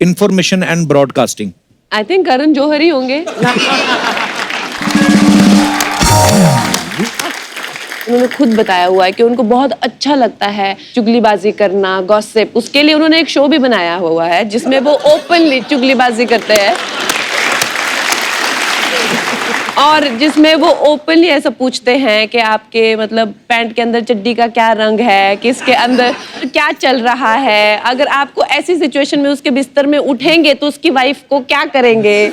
Information and broadcasting? I think Karan Johar ही होंगे। उन्होंने खुद बताया हुआ है कि उनको बहुत अच्छा लगता है चुगलीबाजी करना, गॉसिप। उसके लिए उन्होंने एक शो भी बनाया हुआ है जिसमें वो ओपनली चुगलीबाजी करते हैं और जिसमें वो ओपनली ऐसा पूछते हैं कि आपके मतलब पैंट के अंदर चड्डी का क्या रंग है, किसके अंदर क्या चल रहा है, अगर आपको ऐसी सिचुएशन में उसके बिस्तर में उठेंगे तो उसकी वाइफ को क्या करेंगे।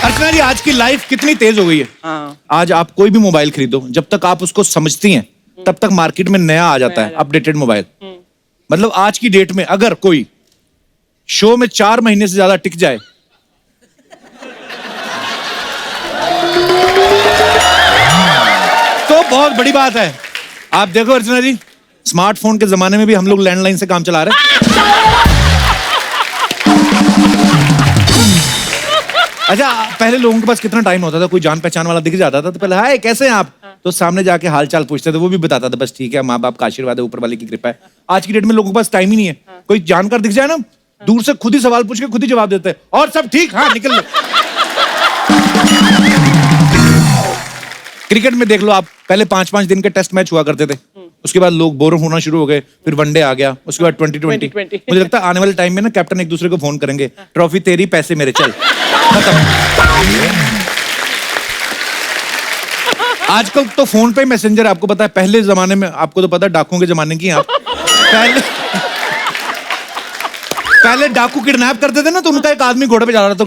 अर्चना जी, आज की लाइफ कितनी तेज हो गई है। आज आप कोई भी मोबाइल खरीदो, जब तक आप उसको समझती हैं तब तक मार्केट में नया आ जाता है अपडेटेड मोबाइल। मतलब आज की डेट में अगर कोई शो में 4 महीने से ज्यादा टिक जाए तो बहुत बड़ी बात है। आप देखो अर्चना जी, स्मार्टफोन के जमाने में भी हम लोग लैंडलाइन से काम चला रहे हैं। अच्छा, पहले लोगों के पास कितना टाइम होता था, कोई जान पहचान वाला दिख जाता था तो पहले हाय कैसे हैं आप, तो सामने जाके हाल चाल पूछते थे, वो भी बताता था बस ठीक है, माँ बाप का आशीर्वाद है, ऊपर वाले की कृपा है। आज की डेट में लोगों के पास टाइम ही नहीं है। कोई जानकार दिख जाए ना, दूर से खुद ही सवाल पूछ के खुद ही जवाब देते हैं, और सब ठीक, हाँ निकल लो। क्रिकेट में देख लो आप, पहले 5-5 दिन के टेस्ट मैच हुआ करते थे, उसके बाद लोग बोर होना शुरू हो गए, फिर वनडे आ गया, उसके बाद 2020। मुझे लगता है आने वाले टाइम में ना कैप्टन एक दूसरे को फोन करेंगे, ट्रॉफी तेरी पैसे मेरे, चल आजकल तो फोन पे मैसेंजर, आपको पता है पहले जमाने में, आपको तो पता है डाकुओं के जमाने की आप, पहले डाकू किडनैप करते थे ना, तो उनका एक आदमी घोड़े पे जा रहा था,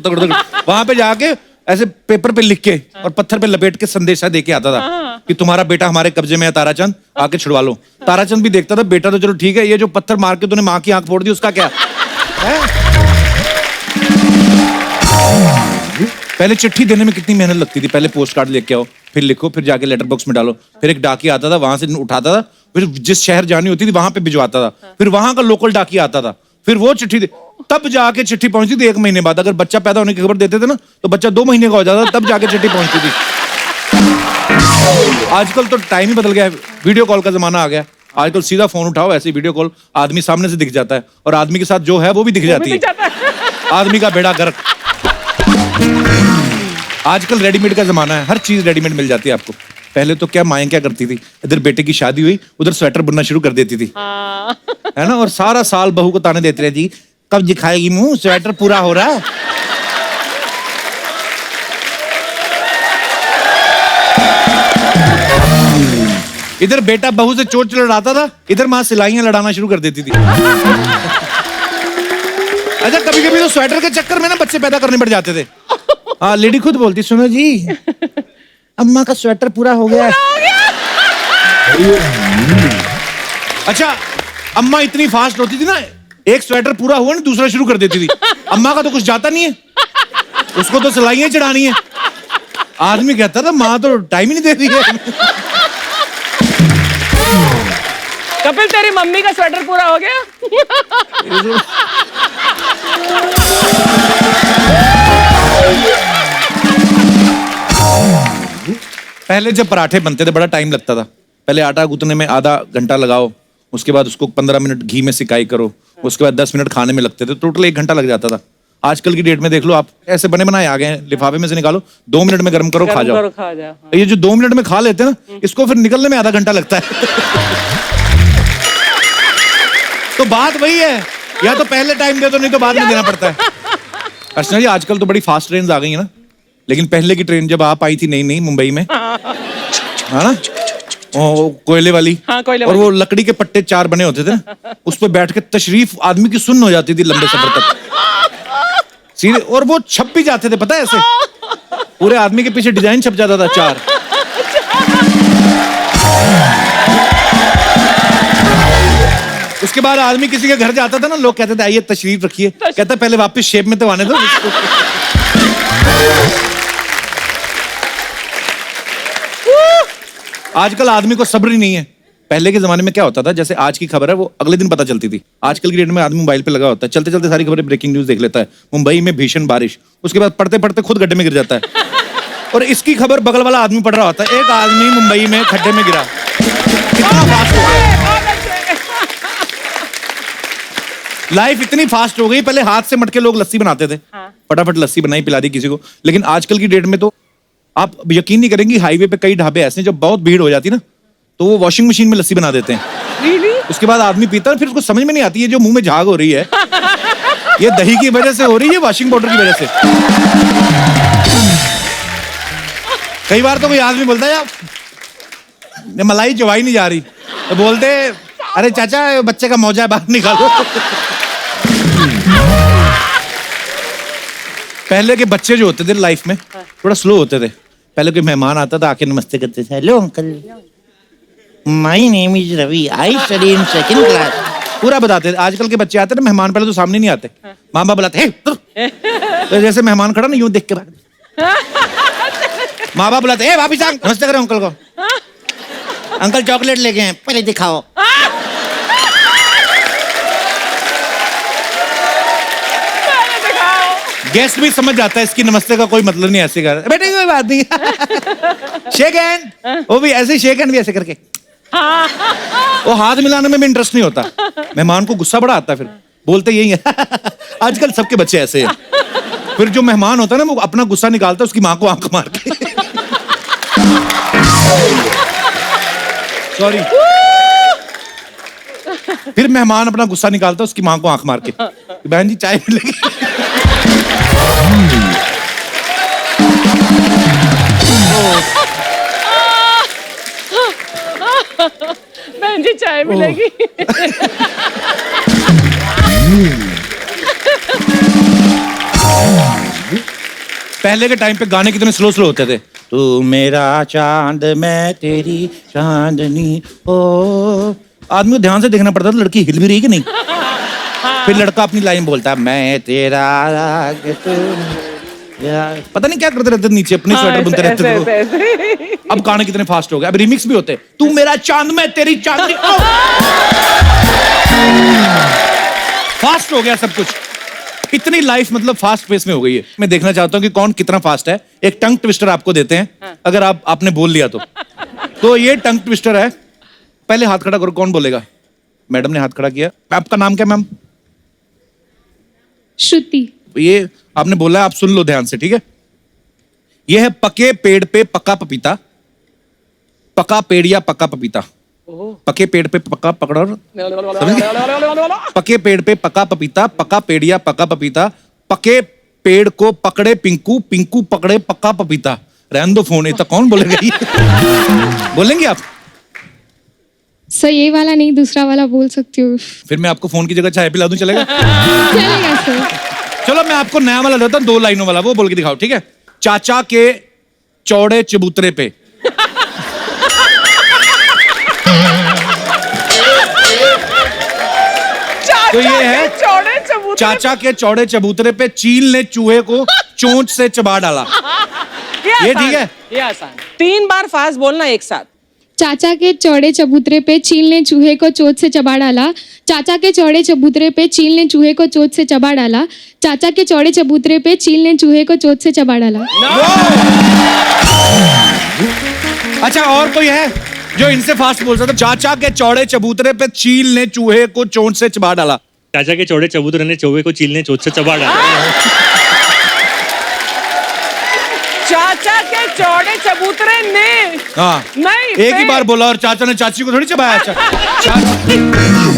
तगड़ वहां पे जाके ऐसे पेपर पे लिख के और पत्थर पे लपेट के संदेशा दे के आता था कि तुम्हारा बेटा हमारे कब्जे में है ताराचंद, आके छुड़वा लो। ताराचंद भी देखता था, बेटा तो चलो ठीक है, ये जो पत्थर मार के तूने माँ की आंख फोड़ दी उसका क्या है? पहले चिट्ठी देने में कितनी मेहनत लगती थी, पहले पोस्ट कार्ड लेके आओ, फिर लिखो, फिर जाके लेटर बॉक्स में डालो, फिर एक डाकिया आता था, वहां से उठाता था, फिर जिस शहर जानी होती थी वहां पे भिजवाता था, फिर वहां का लोकल डाकिया आता था, फिर वो चिट्ठी तब जाके चिट्ठी पहुंचती थी 1 महीने बाद। अगर बच्चा पैदा होने की खबर देते थे ना तो बच्चा 2 महीने का हो जाता था, तब जाके चिट्ठी पहुंचती थी। आजकल तो टाइम ही बदल गया है, वीडियो कॉल का जमाना आ गया। आजकल सीधा फोन उठाओ, ऐसी वीडियो कॉल, आदमी सामने से दिख जाता है और आदमी के साथ जो है वो भी दिख जाती है, आदमी का बेड़ा गर्क। आजकल रेडीमेड का जमाना है, हर चीज रेडीमेड मिल जाती है आपको। पहले तो क्या माएं क्या करती थी, इधर बेटे की शादी हुई, उधर स्वेटर बुनना शुरू कर देती थी, है ना, और सारा साल बहू को ताने देती रहती, कब दिखाएगी मुंह, स्वेटर पूरा हो रहा है। इधर बेटा बहू से चोट लड़ाता था, इधर माँ सिलाइयां लड़ाना शुरू कर देती थी। अच्छा, कभी कभी तो स्वेटर के चक्कर में ना बच्चे पैदा करने पड़ जाते थे। हाँ, लेडी खुद बोलती, सुनो जी अम्मा का स्वेटर पूरा हो गया। अच्छा, अम्मा इतनी फास्ट होती थी ना, एक स्वेटर पूरा हुआ ना दूसरा शुरू कर देती थी। अम्मा का तो कुछ जाता नहीं है, उसको तो सिलाइयां चढ़ानी है। आदमी कहता था माँ तो टाइम ही नहीं दे रही है। कपिल, तेरी मम्मी का स्वेटर पूरा हो गया। पहले जब पराठे बनते थे बड़ा टाइम लगता था। पहले आटा गूंथने में आधा घंटा लगाओ, उसके बाद उसको 15 मिनट घी में सिकाई करो, उसके बाद 10 मिनट खाने में लगते थे, टोटल 1 घंटा लग जाता था। आजकल की डेट में देख लो आप, ऐसे बने बनाए आ गए हैं, लिफाफे में से निकालो, 2 मिनट में गर्म करो, खा जाओ। ये जो 2 मिनट में खा लेते हैं ना, इसको फिर निकलने में आधा घंटा लगता है। तो बात वही है, या तो पहले टाइम दे दो, नहीं तो बाद में देना पड़ता है। अर्चना जी, आजकल तो बड़ी फास्ट ट्रेन आ गई है ना, लेकिन पहले की ट्रेन जब आप आई थी नई नई मुंबई में, है ना, कोयले वाली, हाँ, और वो लकड़ी के पट्टे 4 बने होते थे, उस पर बैठ के तशरीफ आदमी की सुन्न हो जाती थी लंबे सफर तक सीधे, और वो छप भी जाते थे, पता है, ऐसे पूरे आदमी के पीछे डिजाइन छप जाता था 4। उसके बाद आदमी किसी के घर जाता था ना, लोग कहते थे आइए तशरीफ रखिए, कहता पहले वापस शेप में तो आने दो। आजकल आदमी को सब्र ही नहीं है, पहले के जमाने में क्या होता था, जैसे आज की खबर है वो अगले दिन पता चलती थी। आजकल की डेट में आदमी मोबाइल पे लगा होता है, चलते चलते सारी खबरें ब्रेकिंग न्यूज देख लेता है। मुंबई में भीषण बारिश, उसके बाद पढ़ते पढ़ते खुद गड्ढे में गिर जाता है और इसकी खबर बगल वाला आदमी पढ़ रहा होता है, एक आदमी मुंबई में खड्डे में गिरा। कितना फास्ट हो गया, लाइफ इतनी फास्ट हो गई। पहले हाथ से मटके लोग लस्सी बनाते थे, फटाफट लस्सी बनाई पिला दी किसी को। लेकिन आजकल की डेट में तो आप यकीन नहीं करेंगे, हाईवे पे कई ढाबे ऐसे हैं जब बहुत भीड़ हो जाती है ना तो वो वॉशिंग मशीन में लस्सी बना देते हैं। उसके बाद आदमी पीता है, फिर उसको समझ में नहीं आती है जो मुंह में झाग हो रही है ये दही की वजह से हो रही है, वॉशिंग पाउडर की वजह से। कई बार तो कोई आदमी बोलता है यार मलाई चबाई नहीं जा रही, तो बोलते अरे चाचा बच्चे का मौजा है बाहर निकालो। पहले के बच्चे जो होते थे लाइफ में थोड़ा स्लो होते थे। पहले कोई मेहमान आता था, आके नमस्ते करते थे, hello uncle, my name is Ravi, I study in second class, पूरा बताते थे। आजकल के बच्चे आते ना, मेहमान पहले तो सामने नहीं आते, माँ बाप बुलाते हे तो जैसे मेहमान खड़ा ना यूं देख के माँ बाप बुलाते हे वापिस आ, नमस्ते करो अंकल को, अंकल चॉकलेट लेके हैं, पहले दिखाओ। गेस्ट भी समझ जाता है इसकी नमस्ते का कोई मतलब नहीं, ऐसे कर बेटे कोई बात नहीं शेक हैंड, वो भी ऐसे शेक हैंड भी ऐसे करके, वो हाथ मिलाने में भी इंटरेस्ट नहीं होता। मेहमान को गुस्सा बड़ा आता है, फिर बोलते यही है आजकल सबके बच्चे ऐसे हैं। फिर जो मेहमान होता है ना वो अपना गुस्सा निकालता है उसकी माँ को आंख मार के। सॉरी, फिर मेहमान अपना गुस्सा निकालता है उसकी माँ को आंख मार के, बहन जी चाय मिलेगी। बहन जी चाय मिलेगी। पहले के टाइम पे गाने कितने स्लो स्लो होते थे। तू मेरा चांद मैं तेरी चांदनी, ओ आदमी को ध्यान से देखना पड़ता था लड़की हिल भी रही कि नहीं। फिर लड़का अपनी लाइन बोलता है मैं तेरा राग यार, पता नहीं क्या करते रहते नीचे अपने स्वेटर बुनते रहते थे। अब गाने कितने फास्ट हो गए, अब रिमिक्स भी होते हैं, तू मेरा चांद मैं तेरी चांदनी। फास्ट हो गया सब कुछ, इतनी लाइफ मतलब फास्ट पेस में हो गई है। मैं देखना चाहता हूँ कि कौन कितना फास्ट है। एक टंग ट्विस्टर आपको देते हैं, अगर आपने बोल लिया तो ये टंग ट्विस्टर है। पहले हाथ खड़ा करो, कौन बोलेगा? मैडम ने हाथ खड़ा किया। आपका नाम क्या मैम? श्रुति। ये आपने बोला है, आप सुन लो ध्यान से, ठीक है? ये है पके पेड़ पे पका पपीता, पका पेड़ या पका पपीता। पके पेड़ पे पका पकड़ो, पके पेड़ पे पका पपीता, पका पेड़ या पका पपीता, पके पेड़ को पकड़े पिंकू, पिंकू पकड़े पका पपीता। रहने दो फोन, इतना कौन बोलेगा ये? बोलेंगे आप? सर ये वाला नहीं, दूसरा वाला बोल सकती हूँ। फिर मैं आपको फोन की जगह चाय पिला दूं, चलेगा? चलेगा सर। चलो मैं आपको नया वाला देता हूं, 2 लाइनों वाला, वो बोल के दिखाओ, ठीक है? चाचा के चौड़े चबूतरे पे। तो ये है चाचा के चौड़े चबूतरे पे चील ने चूहे को चोंच से चबा डाला। ये ठीक है? ये आसान। 3 बार फास्ट बोलना एक साथ। चाचा के चौड़े चबूतरे पे चील ने चूहे को चोट से चबा डाला। चाचा के चौड़े चबूतरे पे चील ने चूहे को चोट से चबा डाला। चाचा के चौड़े चबूतरे पे चील ने चूहे को चोट से चबा डाला। अच्छा, और कोई है जो इनसे फास्ट बोल सकता? चाचा के चौड़े चबूतरे पे चील ने चूहे को चोंच से चबा डाला। चाचा के चौड़े चबूतरे ने चूहे को चील ने चोट से चबा डाला। चाचा के चौड़े चबूतरे ने, हाँ नहीं एक ही बार बोला और चाचा ने चाची को थोड़ी चबाया।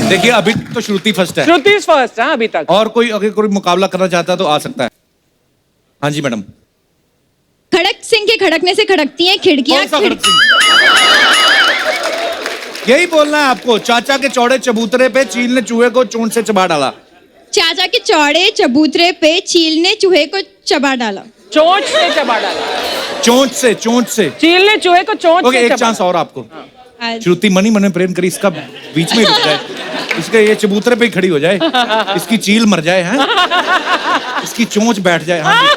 देखिए अभी तो श्रुति फर्स्ट है। श्रुति फर्स्ट है अभी तक। और कोई अगर कोई मुकाबला करना चाहता है तो आ सकता है। हाँ जी मैडम। खड़क सिंह के खड़कने से खड़कती हैं खिड़कियां। कौन सा खड़क सिंह? यही बोलना है आपको। चाचा के चौड़े चबूतरे पे चील ने चूहे को चोंच से चबा डाला। चाचा के चौड़े चबूतरे पे चील ने चूहे को चबा डाला। चोंच से चबा डाला। चोंच से, चोंच से। चील ने चूहे को चोंच ओके, से एक चबा चांस और आपको। आज श्रुति मनी मन में प्रेम करी, इसका बीच में ही रुक जाए, इसके ये चबूतरे पे ही खड़ी हो जाए, इसकी चील मर जाए, हैं? इसकी चोंच बैठ जाए। हाँ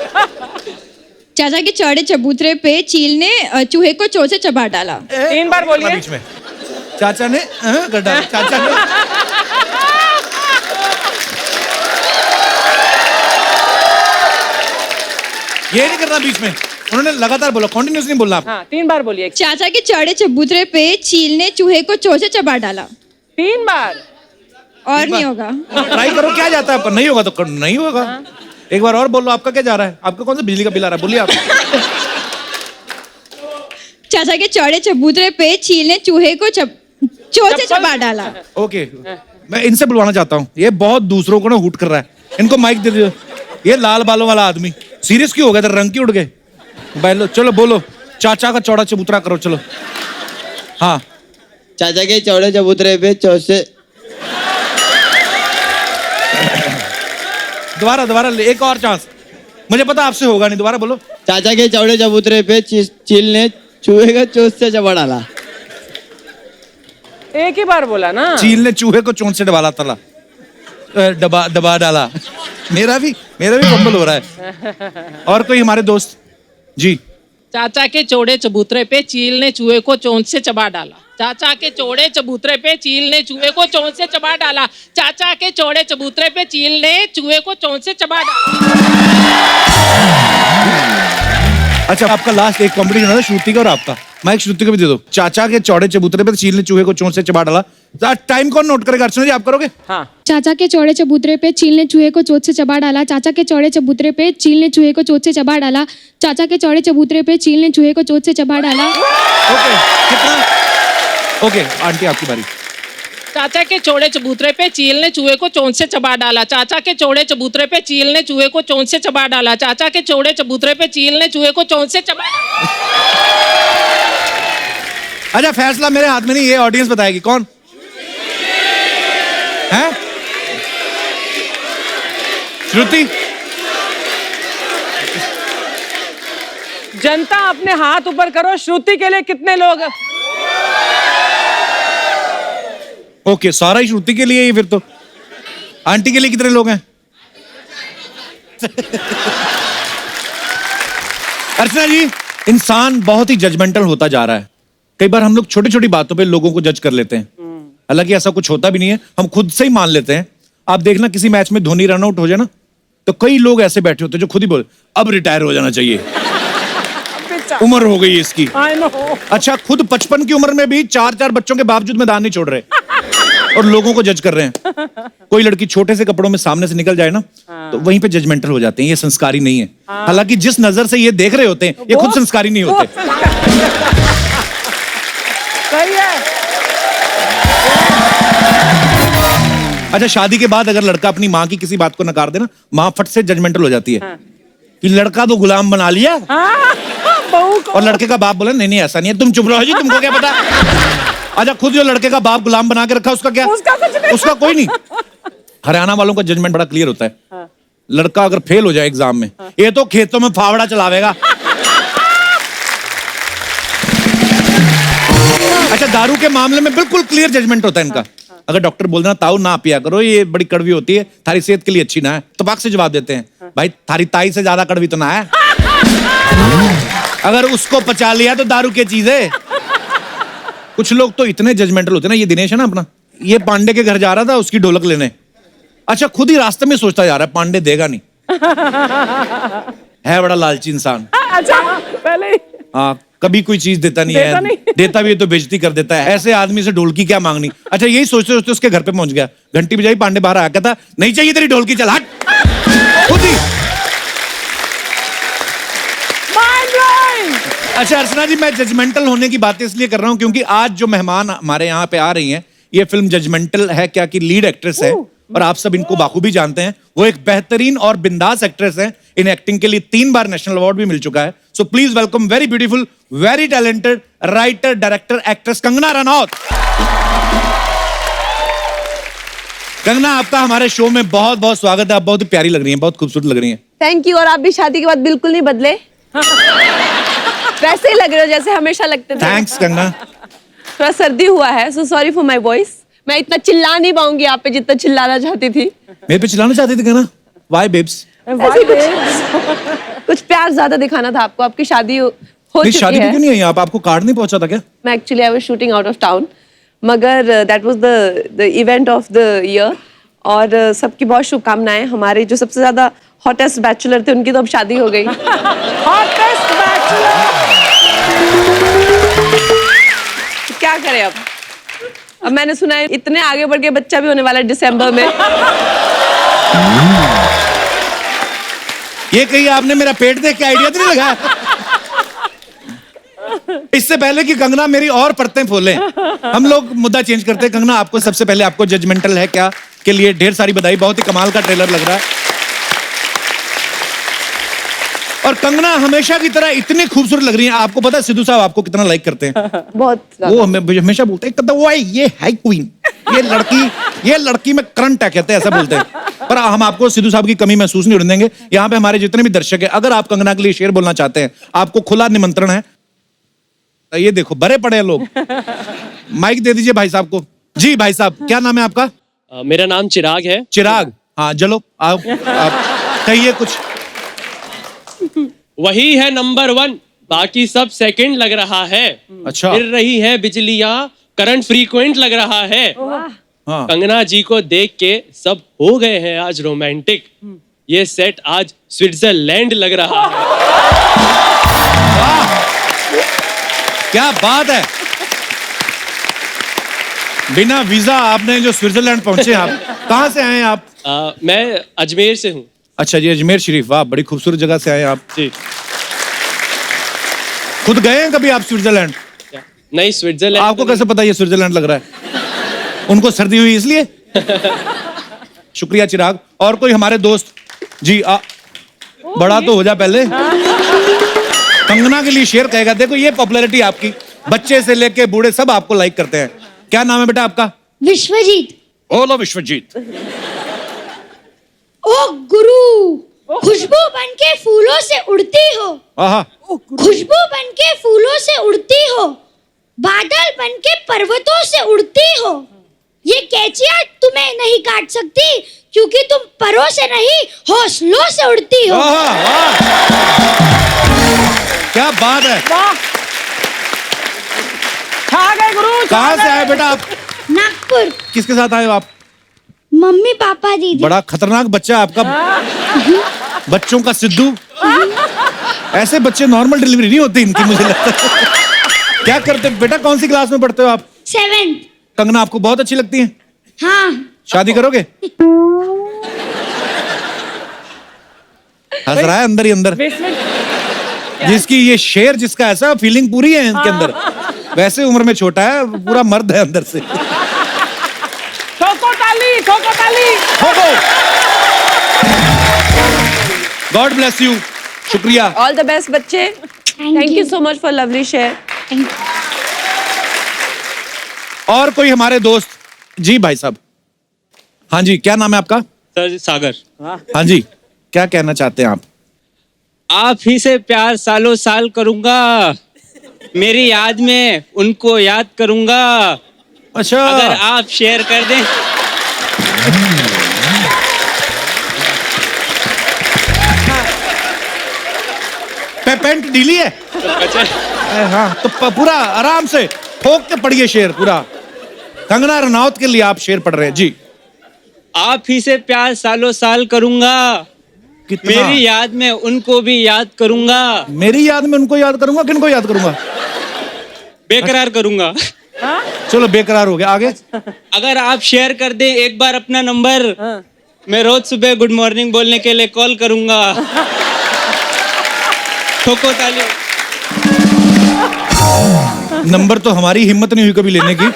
चाचा के चौड़े चबूतरे पे चील ने चूहे को चोट से चबा डाला। 3 बार बोलिए। बीच में चाचा ने कर डाला चाचा ने। ये नहीं करना बीच में, उन्होंने लगातार बोला, कॉन्टिन्यूसली बोलना आप। हाँ 3 बार बोलिए। चाचा के चौड़े चबूतरे पे चील ने चूहे को चोंच से चबा डाला। 3 बार। और नहीं होगा। ट्राई करो, क्या जाता है आपका? नहीं होगा तो नहीं होगा। एक बार और बोलो, आपका क्या जा रहा है? आपका कौन सा बिजली का बिल आ रहा है? बोलिए आप। चाचा के चौड़े चबूतरे पे चील ने चूहे को चोंच से चबा डाला। ओके, मैं इनसे बुलवाना चाहता हूँ, ये बहुत दूसरों को ना हुट कर रहा है, इनको माइक दे दो। ये लाल बालों वाला आदमी सीरियस क्यों हो गया? रंग क्यों उड़ गए? बैलो, चलो बोलो, चाचा का चौड़ा चबूतरा करो, चलो। हाँ, चाचा के चौड़े चबूतरे पे चोंच से। दोबारा एक और चांस, मुझे पता आपसे होगा नहीं, दोबारा बोलो। चाचा के चौड़े चबूतरे पे चील ने चूहे को चोंच से चबा डाला। एक ही बार बोला ना। चील ने चूहे को चोंच से डबाला तला, दबा डाला। मेरा भी बम्बल हो रहा है। और कोई हमारे दोस्त जी। चाचा के चौड़े चबूतरे पे चील ने चूहे को चोंच से चबा डाला। चाचा के चौड़े चबूतरे पे चील ने चूहे को चोंच से चबा डाला। चाचा के चौड़े चबूतरे पे चील ने चूहे को चोंच से चबा डाला। अच्छा, आपका लास्ट एक कॉम्पिटिशन है श्रुति का और आपका, माइक श्रुति को भी दे दो। चाचा के चौड़े चबूतरे पे चील ने चूहे को चोंच से चबा डाला। टाइम कौन नोट करेगा? अर्चना जी आप करोगे? हाँ। चाचा के चौड़े चबूतरे पे चील ने चूहे को चोंच से चबा डाला। चाचा के चौड़े चबूतरे पे चील ने चूहे को चोंच से चबा डाला। चाचा के चौड़े चबूतरे पे चील ने चूहे को चोंच से चबा डाला। ओके, कितना? ओके, आंटी आपकी बारी। चाचा के चौड़े चबूतरे पे चील ने चूहे को चोंच से चबा डाला। चाचा के चौड़े चबूतरे पे चील ने चूहे को चोंच से चबा डाला। चाचा के चौड़े चबूतरे पे चील ने चूहे को चोंच से चबा डाला। अच्छा, फैसला मेरे हाथ में नहीं, ये ऑडियंस बताएगी। कौन है? श्रुति। जनता अपने हाथ ऊपर करो, श्रुति के लिए कितने लोग? ओके, सारा ही श्रुति के लिए ही फिर तो। आंटी के लिए कितने लोग हैं? अर्चना जी, इंसान बहुत ही जजमेंटल होता जा रहा है। कई बार हम लोग छोटी छोटी बातों पे लोगों को जज कर लेते हैं, हालांकि ऐसा कुछ होता भी नहीं है, हम खुद से ही मान लेते हैं। आप देखना, किसी मैच में धोनी रन आउट हो जाए ना, तो कई लोग ऐसे बैठे होते हैं जो खुद ही बोले अब रिटायर हो जाना चाहिए, उम्र हो गई इसकी। I know। अच्छा, खुद 55 की उम्र में भी 4 बच्चों के बावजूद मैदान नहीं छोड़ रहे और लोगों को जज कर रहे हैं। कोई लड़की छोटे से कपड़ों में सामने से निकल जाए ना, तो वहीं पे जजमेंटल हो जाते हैं, ये संस्कारी नहीं है। हालांकि जिस नजर से ये देख रहे होते हैं, ये खुद संस्कारी नहीं होते। सही है। अच्छा, शादी के बाद अगर लड़का अपनी माँ की किसी बात को नकार दे ना, माँ फट से जजमेंटल हो जाती है कि लड़का तो गुलाम बना लिया। बहू को। और लड़के का बाप बोला नहीं ऐसा नहीं है, तुम चुप रहो जी, तुमको क्या पता। अच्छा, खुद जो लड़के का बाप गुलाम बना के रखा, उसका क्या? उसका कुछ नहीं। उसका कोई नहीं। हरियाणा वालों का जजमेंट बड़ा क्लियर होता है। लड़का अगर फेल हो जाए एग्जाम में, ये तो खेतों में फावड़ा चलावेगा। अच्छा, दारू के मामले में बिल्कुल क्लियर जजमेंट होता है इनका। अगर डॉक्टर बोल देना ताऊ ना पिया करो, ये बड़ी कड़वी होती है, थारी सेहत के लिए अच्छी ना है, तो पाक से जवाब देते हैं भाई थारी ताई से ज्यादा कड़वी तो ना है। अगर उसको पचा लिया तो दारू की चीज है। कुछ लोग तो इतने जजमेंटल होते हैं ना, ये दिनेश है ना अपना, ये पांडे के घर जा रहा था उसकी ढोलक लेने। अच्छा, खुद ही रास्ते में सोचता जा रहा है पांडे देगा नहीं। है बड़ा लालची इंसान। अच्छा, पहले ही। हाँ, कभी कोई चीज देता नहीं देता है, नहीं। देता भी है तो बेइज्जती कर देता है। ऐसे आदमी से ढोलकी क्या मांगनी। अच्छा, यही सोचते सोचते उसके घर पे पहुंच गया, घंटी बजाई, पांडे बाहर आया, कहता नहीं चाहिए तेरी ढोलकी, चल हट। खुद ही। अच्छा अर्चना जी, मैं जजमेंटल होने की बातें इसलिए कर रहा हूं क्योंकि आज जो मेहमान हमारे यहाँ पे आ रही हैं, ये फिल्म जजमेंटल है क्या की लीड एक्ट्रेस है, और आप सब इनको बाखूबी जानते हैं। वो एक बेहतरीन और बिंदास एक्ट्रेस है, इन एक्टिंग के लिए 3 बार नेशनल अवार्ड भी मिल चुका है। So please welcome very beautiful, very talented writer, director, actress Kangana Ranaut. Kangana, आपका हमारे शो में बहुत बहुत स्वागत है। आप बहुत प्यारी लग रही हैं, बहुत खूबसूरत लग रही हैं। Thank you. और आप भी शादी के बाद बिल्कुल नहीं बदले, वैसे ही लग रहे हो जैसे हमेशा लगते थे। थैंक्स कंगना। थोड़ा सर्दी हुआ है, so sorry for my voice. मैं इतना चिल्ला नहीं पाऊंगी आप पे जितना चिल्लाना चाहती थी। मेरे पे चिल्लाना चाहती थी कंगना? Why babes? ऐसे कुछ प्यार ज्यादा दिखाना था आपको। आपकी शादी हो नहीं, चुकी शादी पे है। क्यों नहीं आई आप? आपको कार्ड नहीं पहुंचा था क्या? मैं actually I was shooting out of town, मगर that was the event of the year. और सबकी बहुत शुभकामनाएं। हमारे जो सबसे ज्यादा हॉटेस्ट बैचलर थे उनकी तो अब शादी हो गई। Hottest bachelor. क्या करें अब मैंने सुना है इतने आगे बढ़ के बच्चा भी होने वाला है दिसंबर में। ये कहीं आपने मेरा पेट देख के आइडिया तो नहीं लगाया? इससे पहले कि कंगना मेरी और परतें खोले, हम लोग मुद्दा चेंज करते हैं। कंगना, आपको सबसे पहले आपको जजमेंटल है क्या के लिए ढेर सारी बधाई। बहुत ही कमाल का ट्रेलर लग रहा है। और कंगना हमेशा की तरह इतनी खूबसूरत लग रही है। आपको पता है सिद्धू साहब आपको कितना लाइक करते हैं? बहुत वो हमेशा बोलते हैं वो है, ये है क्वीन, ये लड़की में करंट है, कहते हैं, ऐसा बोलते हैं। पर हम आपको सिद्धू साहब की कमी महसूस नहीं होने देंगे। यहाँ पे हमारे जितने भी दर्शक हैं, अगर आप कंगना के लिए शेर बोलना चाहते हैं, आपको खुला निमंत्रण है। ये देखो बड़े पड़े हैं लोग। माइक दे दीजिए भाई साहब को। जी भाई साहब, क्या नाम है आपका? मेरा नाम चिराग है। चिराग, हाँ चलो आओ, आप कहिए कुछ। वही है नंबर 1, बाकी सब सेकंड लग रहा है। अच्छा। गिर रही है बिजलियां, करंट फ्रीक्वेंट लग रहा है। हाँ। कंगना जी को देख के सब हो गए हैं आज रोमांटिक। ये सेट आज स्विट्जरलैंड लग रहा है। क्या बात है। बिना वीजा आपने जो स्विट्जरलैंड पहुंचे। आप कहाँ से आए हैं आप? मैं अजमेर से हूँ। अच्छा जी, अजमेर शरीफ, वाह, बड़ी खूबसूरत जगह से आए आप। जी। खुद गए हैं कभी आप स्विट्जरलैंड? नहीं, स्विट्जरलैंड। आपको कैसे पता ये स्विट्जरलैंड लग रहा है? उनको सर्दी हुई इसलिए? शुक्रिया चिराग। और कोई हमारे दोस्त? जी बड़ा तो हो जा पहले। कंगना के लिए शेर कहेगा। देखो ये पॉपुलैरिटी आपकी, बच्चे से लेके बूढ़े सब आपको लाइक करते हैं। क्या नाम है बेटा आपका? विश्वजीत। बोलो विश्वजीत। ओ गुरु, खुशबू बनके फूलों से उड़ती हो, आहा, खुशबू बनके फूलों से उड़ती हो, बादल बनके पर्वतों से उड़ती हो। ये कैचियां तुम्हें नहीं काट सकती क्योंकि तुम परों से नहीं हौसलों से उड़ती हो। आहा, वाह। क्या बात है। वाह, छा गए गुरु। कहाँ से आए बेटा आप? नागपुर। किसके साथ आए हो आप? मम्मी पापा दीदी। बड़ा खतरनाक बच्चा आपका। बच्चों का सिद्धू। ऐसे बच्चे नॉर्मल डिलीवरी नहीं होती इनकी, मुझे लगता है। क्या करते बेटा, कौन सी क्लास में पढ़ते हो आप? 7th। कंगना आपको बहुत अच्छी लगती है? हाँ। शादी करोगे? हंस रहा है अंदर ही अंदर। जिसकी ये शेर, जिसका ऐसा फीलिंग पूरी है इनके अंदर, वैसे उम्र में छोटा है, पूरा मर्द है अंदर से। ठोको ताली, ठोको ताली। God bless you. शुक्रिया। ऑल द बेस्ट बच्चे। Thank you so much for lovely share. और कोई हमारे दोस्त? जी भाई साहब। हाँ जी, क्या नाम है आपका? सर सागर। हाँ जी, क्या कहना चाहते हैं आप? आप ही से प्यार सालों साल करूंगा, मेरी याद में उनको याद करूंगा। अच्छा, अगर आप शेयर कर दें। पेंट ढीली है? हाँ, तो पूरा आराम से ठोक के पढ़िए शेर पूरा। कंगना रनौत के लिए आप शेर पढ़ रहे हैं जी। आप ही से प्यार सालों साल करूंगा, कितना? मेरी याद में उनको भी याद करूंगा। मेरी याद में उनको याद करूंगा, किनको याद करूंगा? बेकरार करूंगा। चलो बेकरार हो गया, आगे। अगर आप शेयर कर दें एक बार अपना नंबर, मैं रोज सुबह गुड मॉर्निंग बोलने के लिए कॉल करूंगा। ठोको ताली। नंबर तो हमारी हिम्मत नहीं हुई कभी लेने की।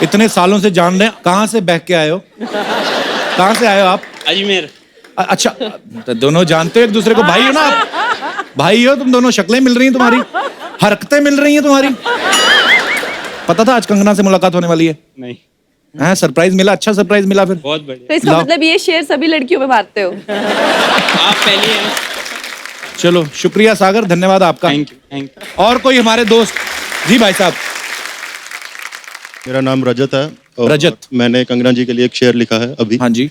इतने सालों से जान रहे हैं। कहाँ से बह के आए हो? कहाँ से आए हो आप? अजमेर। अच्छा, तो दोनों जानते हो एक दूसरे को? भाई हो ना आप? भाई हो तुम दोनों? शक्लें मिल रही हैं तुम्हारी, हरकतें मिल रही हैं तुम्हारी। पता था आज कंगना से मुलाकात होने वाली है? नहीं। हाँ, सरप्राइज मिला। अच्छा सरप्राइज मिला फिर। बहुत बढ़िया। तो इसका लाओ। मतलब ये शेर सभी लड़कियों में बांटते हो? आप पहले हैं। चलो शुक्रिया सागर, धन्यवाद आपका। Thank you, thank you. और कोई हमारे दोस्त? जी भाई साहब। मेरा नाम रजत है और रजत। मैंने कंगना जी के लिए एक शेर लिखा है अभी। हाँ जी,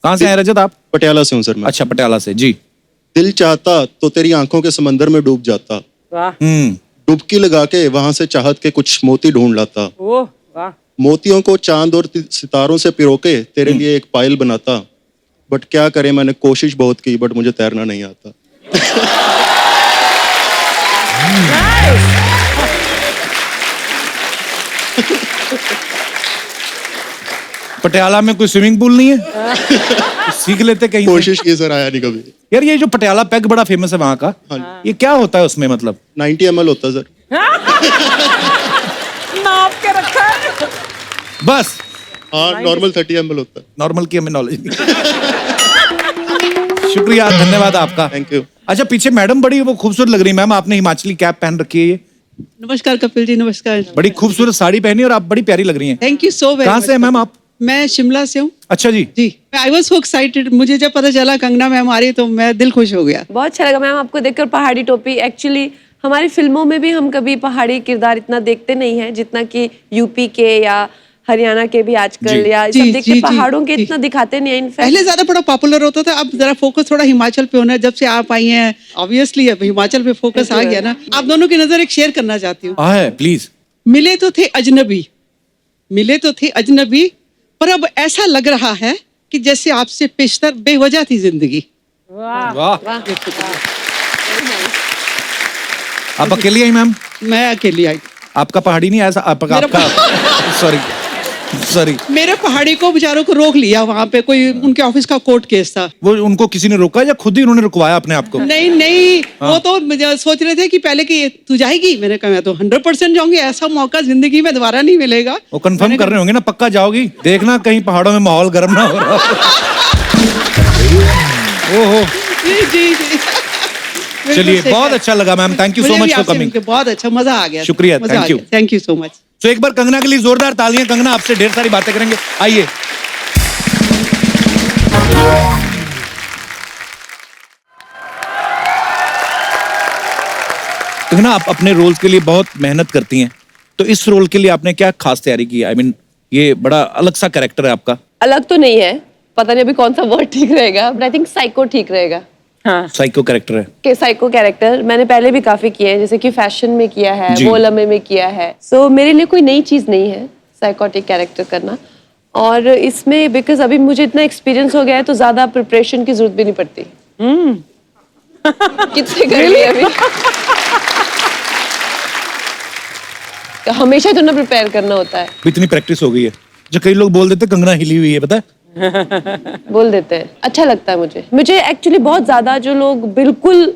कहाँ से आए रजत आप? पटियाला से हूँ सर मैं। अच्छा, पटियाला से जी। दिल चाहता तो तेरी आंखों के समंदर में डूब जाता, वाह, हम्म, डुबकी लगा के वहां से चाहत के कुछ मोती ढूंढ लाता। ओह वाह। मोतियों को चांद और सितारों से पिरोके तेरे लिए एक पायल बनाता, बट क्या करें मैंने कोशिश बहुत की बट मुझे तैरना नहीं आता। पटियाला में कोई स्विमिंग पूल नहीं है? सीख लेते कहीं से। कोशिश की सर, आया नहीं कभी। यार ये जो पटियाला पैग बड़ा फेमस है वहां का, ये क्या होता है उसमें मतलब? 90 ml होता है सर। नाप के रखा है। बस हाँ, नॉर्मल 30 ml होता है। नॉर्मल की हमें नॉलेज नहीं। शुक्रिया, धन्यवाद आपका। Thank you. अच्छा, पीछे मैडम बड़ी वो खूबसूरत लग रही है मैम, आपने हिमाचली कैप पहन रखी है, ये नमस्कार कपिल जी, नमस्कार। बड़ी खूबसूरत साड़ी पहनी और आप बड़ी प्यारी लग रही हैं। Thank you so very. कहाँ से है मैम आप? मैं शिमला से हूँ। अच्छा जी। जी, आई वॉज सो एक्साइटेड, मुझे जब पता चला कंगना मैम आ रही तो मैं दिल खुश हो गया। बहुत अच्छा लगा मैम आपको देखकर पहाड़ी टोपी। एक्चुअली हमारी फिल्मों में भी हम कभी पहाड़ी किरदार इतना देखते नहीं है जितना कि यूपी के या हरियाणा के भी आजकल, या सब देख के पहाड़ों के इतना दिखाते नहीं है। इनफैक्ट पहले ज्यादा बड़ा पॉपुलर होता था, अब जरा फोकस थोड़ा हिमाचल पे होना है। जब से आप आई हैं ऑब्वियसली अब हिमाचल पे फोकस आ गया ना। आप दोनों की नजर एक शेयर करना चाहती हूँ। है प्लीज। मिले तो थे अजनबी, मिले तो थे अजनबी, पर अब ऐसा लग रहा है कि जैसे आपसे पेशतर बेवजह थी जिंदगी। वाह। आप अकेली आई मैम? मैं अकेली आई। आपका पहाड़ी नहीं ऐसा आपका सॉरी मेरे पहाड़ी को बेचारों को रोक लिया वहाँ पे, कोई उनके ऑफिस का कोर्ट केस था। वो उनको किसी ने रोका या खुद ही उन्होंने रुकवाया अपने आप को? नहीं वो तो सोच रहे थे कि पहले कि तू जाएगी, मैंने कहा मैं तो 100% जाऊंगी, ऐसा मौका जिंदगी में दोबारा नहीं मिलेगा। वो कंफर्म कर रहे होंगे ना, पक्का जाओगी? देखना कहीं पहाड़ों में माहौल गर्म ना हो रहा हो। ओहो, जी चलिए बहुत अच्छा लगा ma'am, thank you so much for coming. बहुत अच्छा, मजा आ गया। शुक्रिया, थैंक यू सो मच। तो एक बार कंगना के लिए जोरदार तालियां। कंगना, आपसे ढेर सारी बातें करेंगे, आइए। कंगना, आप अपने रोल के लिए बहुत मेहनत करती हैं, तो इस रोल के लिए आपने क्या खास तैयारी की है? आई मीन ये बड़ा अलग सा कैरेक्टर है आपका। अलग तो नहीं है, पता नहीं अभी कौन सा वर्ड ठीक रहेगा, बट आई थिंक साइको ठीक रहेगा। हाँ। साइको कैरेक्टर है के साइको कैरेक्टर मैंने पहले भी काफी किए हैं, जैसे कि फैशन में किया है, वो लम्हे में किया है। सो मेरे लिए कोई नई चीज नहीं है साइकोटिक कैरेक्टर करना। और इसमें बिकॉज अभी मुझे इतना एक्सपीरियंस हो गया है तो ज्यादा प्रिपरेशन की जरूरत भी नहीं पड़ती। कितने कर लिए अभी। तो हमेशा तो ना प्रिपेयर करना होता है। इतनी प्रैक्टिस हो गई है जो कई लोग बोल देते कंगना हिली हुई है, पता है? बोल देते हैं, अच्छा लगता है मुझे एक्चुअली बहुत ज्यादा जो लोग बिल्कुल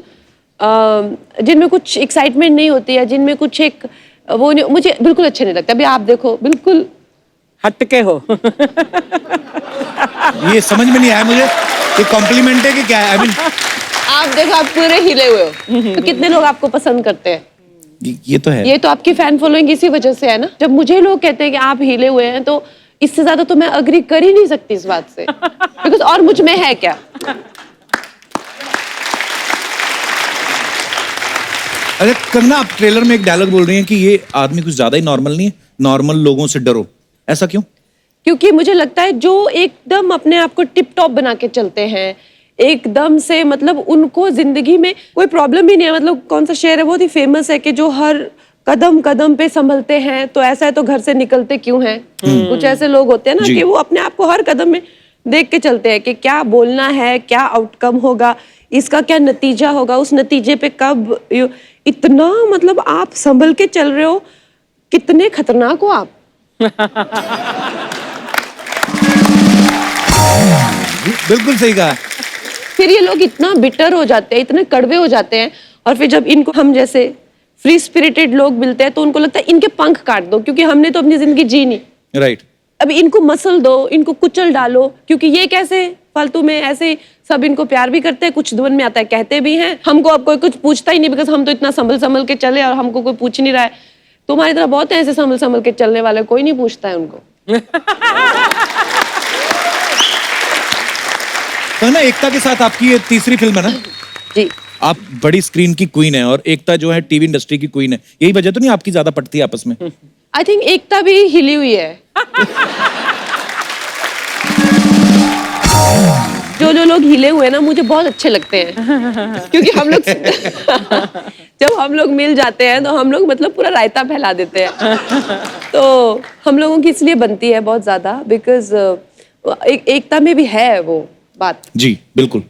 जिनमें कुछ एक्साइटमेंट नहीं होती है, जिनमें कुछ एक वो नहीं, मुझे बिल्कुल अच्छे नहीं लगता। अभी आप देखो बिल्कुल हटके हो। ये समझ में नहीं आया मुझे, ये कॉम्प्लीमेंट है कि क्या है? आई मीन आप देखो, आप पूरे हिले हुए हो तो कितने लोग आपको पसंद करते हैं। ये तो है। ये तो आपकी फैन फॉलोइंग इसी वजह से है ना। जब मुझे लोग कहते हैं कि आप हिले हुए हैं तो इससे ज्यादा तो मैं अग्री कर ही नहीं सकती इस बात से, बिकॉज और मुझ में है क्या। अरे कंगना, आप ट्रेलर में एक डायलॉग बोल रही हैं कि ये आदमी कुछ ज्यादा ही नॉर्मल नहीं है, नॉर्मल लोगों से डरो, ऐसा क्यों? क्योंकि मुझे लगता है जो एकदम अपने आप को टिप टॉप बना के चलते हैं, एकदम से मतलब उनको जिंदगी में कोई प्रॉब्लम ही नहीं है। मतलब कौन सा शेर है बहुत ही फेमस है कि जो हर कदम कदम पे संभलते हैं, तो ऐसा है तो घर से निकलते क्यों हैं। कुछ ऐसे लोग होते हैं ना कि वो अपने आप को हर कदम में देख के चलते हैं कि क्या बोलना है, क्या आउटकम होगा, इसका क्या नतीजा होगा, उस नतीजे पे कब इतना मतलब आप संभल के चल रहे हो, कितने खतरनाक हो आप। बिल्कुल सही कहा। फिर ये लोग इतना बिटर हो जाते हैं, इतने कड़वे हो जाते हैं, और फिर जब इनको हम जैसे फ्री स्पिरिटेड लोग मिलते हैं तो उनको लगता है इनके पंख काट दो, क्योंकि हमने तो अपनी जिंदगी जी नहीं। राइट। अभी इनको मसल दो, इनको कुचल डालो, क्योंकि ये कैसे फालतू में ऐसे सब इनको प्यार भी करते हैं, कुछ मन में आता है कहते भी हैं। हमको अब कोई कुछ पूछता ही नहीं, बिकॉज हम तो इतना संभल संभल के चले और हमको कोई पूछ नहीं रहा है। तुम्हारी तरह बहुत है ऐसे संभल संभल के चलने वाले, कोई नहीं पूछता है उनको। तो ना एकता के साथ आपकी ये तीसरी फिल्म है ना जी। आप बड़ी स्क्रीन की क्वीन है और एकता जो है टीवी इंडस्ट्री की क्वीन है, यही वजह तो नहीं आपकी ज्यादा पटती है आपस में? आई थिंक एकता भी हिली हुई है। जो लोग हिले हुए हैं ना मुझे बहुत अच्छे लगते हैं क्योंकि हम लोग जब हम लोग मिल जाते हैं तो हम लोग मतलब पूरा रायता फैला देते हैं तो हम लोगों की इसलिए बनती है बहुत ज्यादा बिकॉज एकता में भी है वो बात। जी बिल्कुल।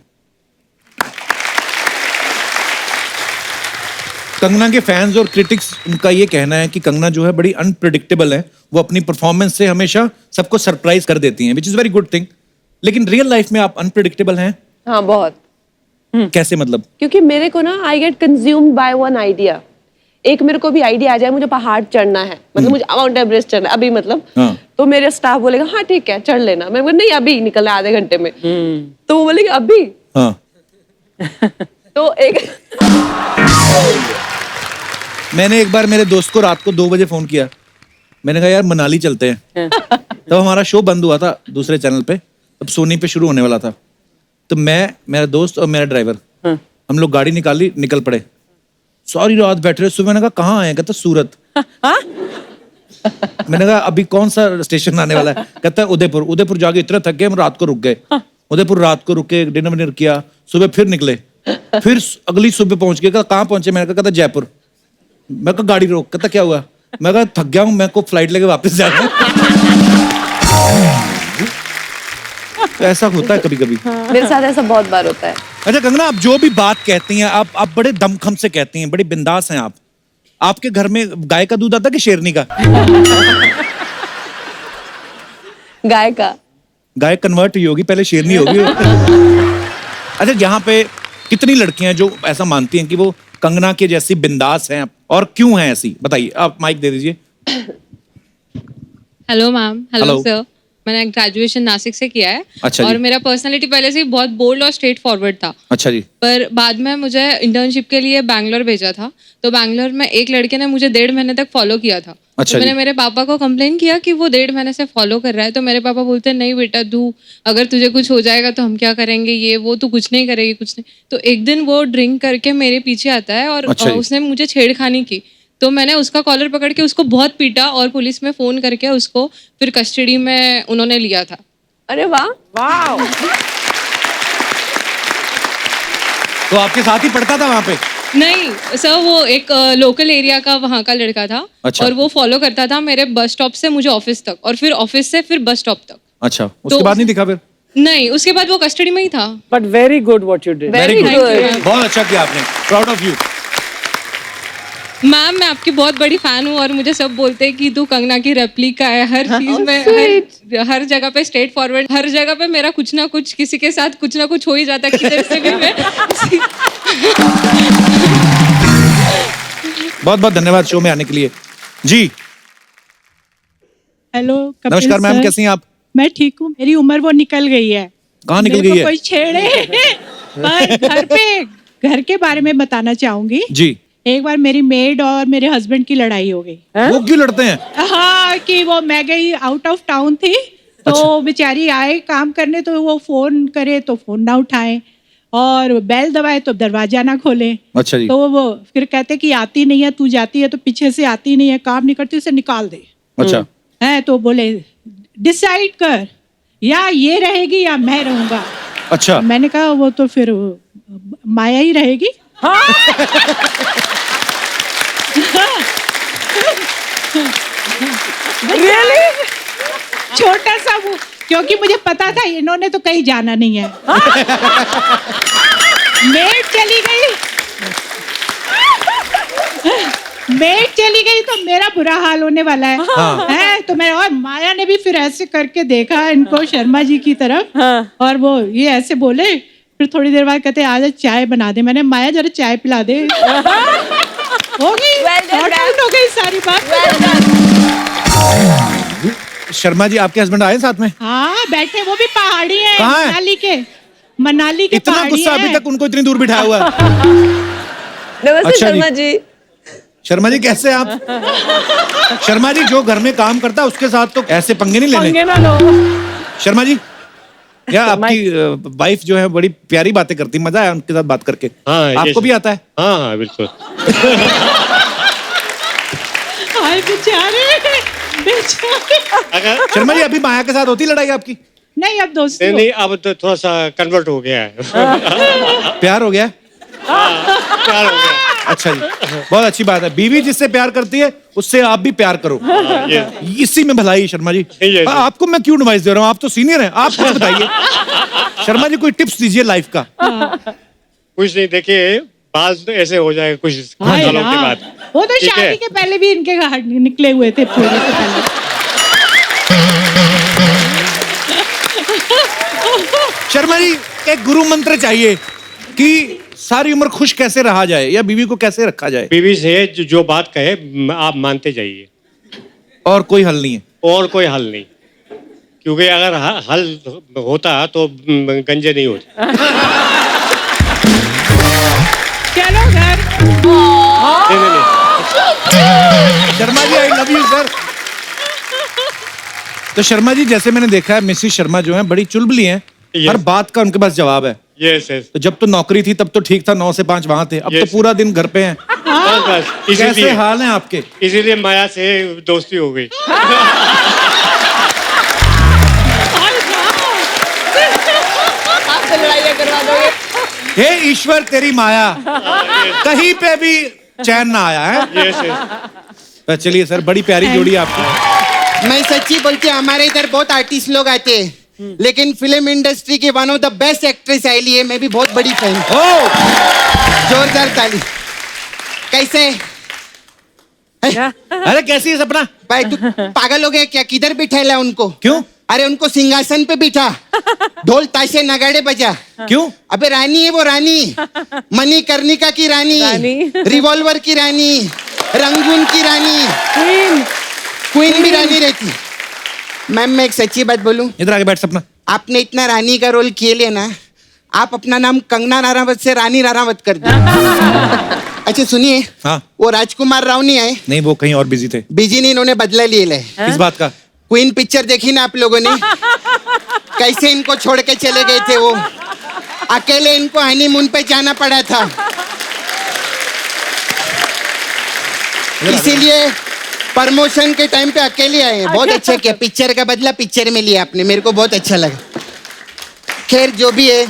कंगना के फैंस और क्रिटिक्स उनका ये कहना है कि कंगना जो है बड़ी अनप्रिडिक्टेबल है, वो अपनी परफॉर्मेंस से हमेशा सबको सरप्राइज कर देती हैं, which is very good thing. लेकिन रियल लाइफ में आप अनप्रिडिक्टेबल हैं? हाँ बहुत। कैसे मतलब? क्योंकि मेरे को ना I get consumed by one idea. एक मेरे को भी आइडिया आ जाए मुझे पहाड़ चढ़ना है, मतलब मुझे माउंट एवरेस्ट चढ़ना है अभी, मतलब तो मेरे स्टाफ बोलेगा हाँ ठीक है चढ़ लेना, मैं बोले नहीं अभी निकलना आधे घंटे में, तो वो बोलेगा अभी तो एक मैंने एक बार मेरे दोस्त को रात को 2 बजे फोन किया, मैंने कहा यार मनाली चलते हैं। तब हमारा शो बंद हुआ था दूसरे चैनल पे, तब सोनी पे शुरू होने वाला था। तो मैं, मेरा दोस्त और मेरा ड्राइवर हम लोग गाड़ी निकाली, निकल पड़े। सारी रात बैठ रहे, सुबह मैंने कहा कहाँ आए? कहता सूरत। मैंने कहा अभी कौन सा स्टेशन आने वाला है? कहता है उदयपुर। उदयपुर जाके इतना थक गए हम रात को रुक गए। उदयपुर रात को रुके, डिनर विनर किया, सुबह फिर निकले, फिर अगली सुबह पहुंच गए। कहाँ पहुंचे? मैंने कहा जयपुर। मैं कहा गाड़ी रोक। कहता क्या हुआ? मैं कहा थक गया हूँ, मैं को फ्लाइट लेके वापस जाना है। तो ऐसा होता है कभी कभी, मेरे साथ ऐसा बहुत बार होता है। अच्छा कंगना, आप जो भी बात कहती हैं आप बड़े दमखम से कहती हैं, बड़ी बिंदास हैं आप। आपके घर में गाय का दूध आता कि शेरनी का? गाय का। गाय कन्वर्ट हुई होगी, पहले शेरनी होगी। अच्छा, यहाँ पे कितनी लड़कियां जो ऐसा मानती हैं कि वो कंगना के जैसी बिंदास हैं, और क्यों हैं ऐसी? बताइए, आप माइक दे दीजिए। Hello ma'am. Hello. Hello sir. मैंने ग्रेजुएशन नासिक से किया है। अच्छा और जी। मेरा पर्सनालिटी पहले से ही बहुत बोल्ड और स्ट्रेट फॉरवर्ड था। अच्छा जी। पर बाद में मुझे इंटर्नशिप के लिए बैंगलोर भेजा था, तो बैंगलोर में एक लड़के ने मुझे 1.5 महीने तक फॉलो किया था। अच्छा तो मैंने जी। मेरे पापा को कंप्लेन किया कि वो 1.5 महीने से फॉलो कर रहा है। तो मेरे पापा बोलते नहीं बेटा, तू अगर तुझे कुछ हो जाएगा तो हम क्या करेंगे, ये वो, तू कुछ नहीं करेगी, कुछ नहीं। तो एक दिन वो ड्रिंक करके मेरे पीछे आता है और अच्छा जी। उसने मुझे छेड़खानी की। तो मैंने उसका कॉलर पकड़ के उसको बहुत पीटा और पुलिस में फोन करके उसको फिर कस्टडी में उन्होंने लिया था। अरे वाह वाह। तो आपके साथ ही पढ़ता था वहां पे? नहीं सर, वो एक लोकल एरिया का वहाँ का लड़का था। अच्छा। और वो फॉलो करता था मेरे बस स्टॉप से मुझे ऑफिस तक, और फिर ऑफिस से फिर बस स्टॉप तक। अच्छा, उसके बाद नहीं दिखा फिर? नहीं, उसके बाद वो कस्टडी में ही था। But very good what you did. Very good, you. बहुत अच्छा किया आपने, प्राउड ऑफ यू। मैम, मैं आपकी बहुत बड़ी फैन हूँ और मुझे सब बोलते हैं कि तू कंगना की रेप्लिका है हर चीज में, हर जगह पे स्ट्रेट फॉरवर्ड, हर जगह पे मेरा कुछ ना कुछ किसी के साथ कुछ ना कुछ हो ही जाता है, किधर से भी मैं। बहुत बहुत धन्यवाद शो में आने के लिए। जी हेलो नमस्कार मैम, कैसी हैं आप? मैं ठीक हूँ। मेरी उम्र वो निकल गई है। कहाँ निकल मेरे गई को है? कोई छेड़े पर घर के बारे में बताना चाहूंगी। जी। एक बार मेरी मेड और मेरे हस्बैंड की लड़ाई हो गई। वो क्यों लड़ते हैं? हाँ, कि वो, मैं गई आउट ऑफ टाउन थी, तो अच्छा। बेचारी आए काम करने, तो वो फोन करे तो फोन ना उठाए, और बेल दबाए तो दरवाजा ना खोले। अच्छा जी। तो वो फिर कहते कि आती नहीं है, तू जाती है तो पीछे से आती नहीं है, काम नहीं करती, उसे निकाल दे। अच्छा। है तो बोले डिसाइड कर, या ये रहेगी या मैं रहूंगा। अच्छा। मैंने कहा वो तो फिर माया ही रहेगी। रियली? छोटा सा वो, क्योंकि मुझे पता था इन्होंने तो कहीं जाना नहीं है। मेड चली गई, मेड चली गई तो मेरा बुरा हाल होने वाला है। हाँ। है तो मैं, और माया ने भी फिर ऐसे करके देखा इनको, शर्मा जी की तरफ। और वो ये ऐसे बोले, फिर थोड़ी देर बाद कहते आज चाय बना दे। मैंने, माया जरा चाय पिला दे। हो गई, sort out हो गई सारी बात। शर्मा जी आपके हस्बैंड आए साथ में? हाँ बैठे, वो भी पहाड़ी है, कहाँ है? मनाली के इतना पहाड़ी गुस्सा अभी है। तक उनको इतनी दूर बिठाया हुआ है। नमस्ते अच्छा शर्मा जी। शर्मा जी कैसे हैं आप? शर्मा जी जो घर में काम करता है उसके साथ तो ऐसे पंगे नहीं लेने। पंगे ना लो। शर्मा जी, क्या आपकी वाइफ जो है बड़ी प्यारी बातें करती, मजा आया उनके साथ बात करके? हाँ, आपको भी आता है? हाँ हाँ बिल्कुल। हाय बेचारे, बेचारे। शर्मा जी अभी माया के साथ होती लड़ाई आपकी? नहीं अब दोस्ती नहीं हो। नहीं अब तो थोड़ा सा कन्वर्ट हो गया है प्यार हो गया? प्यार हो गया। अच्छा जी, बहुत अच्छी बात है। बीवी जिससे प्यार करती है उससे आप भी प्यार करो। इसी में भलाई है शर्मा जी। आपको मैं क्यों एडवाइस दे रहा हूँ, आप तो सीनियर हैं, आप कुछ बताइए। शर्मा जी कोई टिप्स दीजिए लाइफ का। कुछ नहीं, देखिए बाल तो ऐसे हो जाएगा कुछ हाँ सालों के यार, बाद। वो तो ठीक है? शादी के पहले भी इनके निकले हुए थे पूरे से पहले। शर्मा जी एक गुरु मंत्र चाहिए कि सारी उम्र खुश कैसे रहा जाए या बीवी को कैसे रखा जाए। बीवी से जो बात कहे आप मानते जाइए, और कोई हल नहीं है। और कोई हल नहीं, क्योंकि अगर हल होता तो गंजे नहीं होते। चलो घर। नहीं। Sharma ji I love you sir. तो शर्मा जी जैसे मैंने देखा है मिसिस शर्मा जो है बड़ी चुलबुली हैं। हर बात का उनके पास जवाब है। यस। तो जब तो नौकरी थी तब तो ठीक था, 9 से 5 वहां थे, अब तो पूरा दिन घर पे हैं। बस कैसे हाल है आपके? इसीलिए माया से दोस्ती हो गई। आप तो लड़ाइयाँ करवा दोगे। हे ईश्वर तेरी माया, कहीं पे भी चैन ना आया है। तो चलिए सर, बड़ी प्यारी जोड़ी आपकी। मैं सच्ची बोलती हूँ, हमारे इधर बहुत आर्टिस्ट लोग आते हैं, लेकिन फिल्म इंडस्ट्री के one of the best actress आईली है, मैं भी बहुत बड़ी फैन। जोरदार ताली। कैसे? अरे कैसी है सपना? भाई तू पागल हो गया क्या? किधर बिठाया उनको? क्यों? अरे उनको सिंहासन पे बिठा, ढोल ताशे नगाड़े बजा। क्यों? अबे रानी है वो, रानी मणिकर्णिका की रानी, रिवॉल्वर की रानी, रंगून की रानी, क्वीन भी रानी रहती। मैम मैं एक सच्ची बात बोलूं? इधर आगे बैठ सपना। आपने इतना रानी का रोल किए लिए ना, आप अपना नाम कंगना राणावत से रानी राणावत कर दो। अच्छा सुनिए, हाँ वो राजकुमार राव नहीं आए? नहीं, वो कहीं और बिजी थे। बिजी नहीं, इन्होंने बदला लिए ले। किस बात का? क्वीन पिक्चर देखी ना आप लोगों ने? कैसे इनको छोड़ के चले गए थे वो, अकेले इनको हनीमून पे जाना पड़ा था। इसीलिए प्रमोशन के टाइम पे अकेले आए हैं। बहुत अच्छा किया, पिक्चर का बदला पिक्चर में लिया आपने, मेरे को बहुत अच्छा लगा। खैर जो भी है,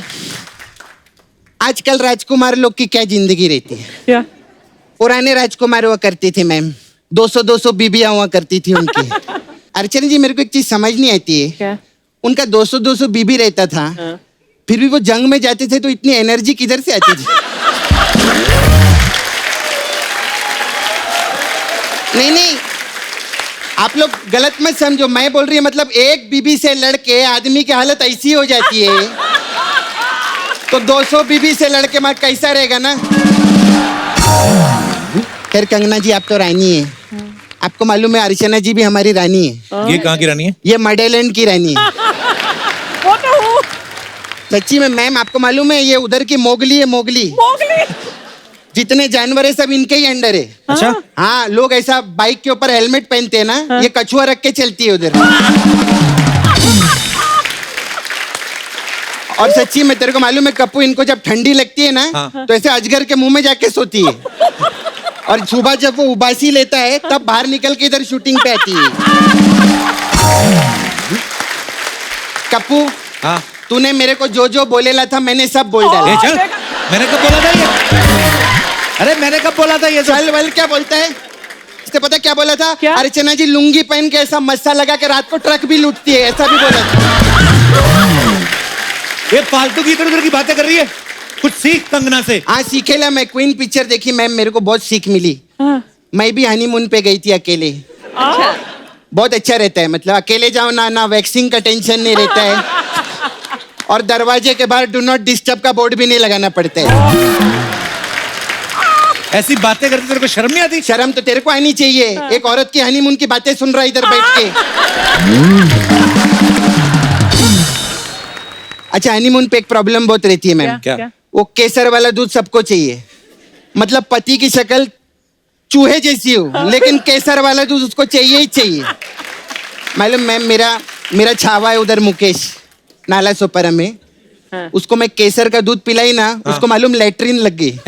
आजकल राजकुमार लोग की क्या जिंदगी रहती है। क्या? पुराने राजकुमार हुआ करते थे मैम, 200 बीबियां हुआ करती थी उनकी। अर्चना जी मेरे को एक चीज समझ नहीं आती है, क्या? उनका 200 बीबी रहता था, फिर भी वो जंग में जाते थे तो इतनी एनर्जी किधर से आती थी? नहीं आप लोग गलत मत समझो, मैं बोल रही हूँ मतलब एक बीबी से लड़के आदमी की हालत ऐसी हो जाती है, तो 200 बीबी से लड़के मत कैसा रहेगा ना। खैर कंगना जी आप तो रानी है, आपको मालूम है अर्चना जी भी हमारी रानी है। ये कहाँ की रानी है? ये मडेलैंड की रानी है। सच्ची में मैम आपको मालूम है, ये उधर की मोगली है। मोगली जितने जानवर है सब इनके ही अंडर है। अच्छा? हाँ, लोग ऐसा बाइक के ऊपर हेलमेट पहनते हैं ना, ये कछुआ रख के चलती है उधर। और सच्ची में तेरे को मालूम है कप्पू, इनको जब ठंडी लगती है ना, तो ऐसे अजगर के मुंह में जाके सोती है, और सुबह जब वो उबासी लेता है तब बाहर निकल के इधर शूटिंग पे आती है। कप्पू, हाँ तूने मेरे को जो जो बोलेला था मैंने सब बोल डाला। चल, मैंने कब बोला था ये? अरे मैंने कब बोला था ये? चल वल क्या बोलता है? इससे पता क्या बोला था? अर्चना जी लुंगी पहन के ऐसा मस्सा लगा के रात को ट्रक भी लूटती है, ऐसा भी बोला था। ये फालतू की इधर उधर की बातें कर रही है, कुछ सीख कंगना से। हाँ सीखेला, मैं क्वीन पिक्चर देखी मैम, मेरे को बहुत सीख मिली। मैं भी हनीमून पे गई थी अकेले। बहुत अच्छा रहता है, मतलब अकेले जाओ ना वैक्सीन का टेंशन नहीं रहता है, और दरवाजे के बाहर डू नॉट डिस्टर्ब का बोर्ड भी नहीं लगाना पड़ता है। ऐसी बातें करते तेरे को शर्म नहीं आती? शर्म तो तेरे को आनी चाहिए, एक औरत की हनीमून की बातें सुन रहा है इधर बैठ के। अच्छा हनीमून पे एक प्रॉब्लम बहुत रहती है मैम। क्या? वो केसर वाला दूध सबको चाहिए, मतलब पति की शक्ल चूहे जैसी हो, लेकिन केसर वाला दूध उसको चाहिए ही चाहिए। मालूम मैम, मेरा छावा है उधर मुकेश नाला सोपारा में, उसको मैं केसर का दूध पिलाई ना, उसको मालूम लेटरिन लग गई।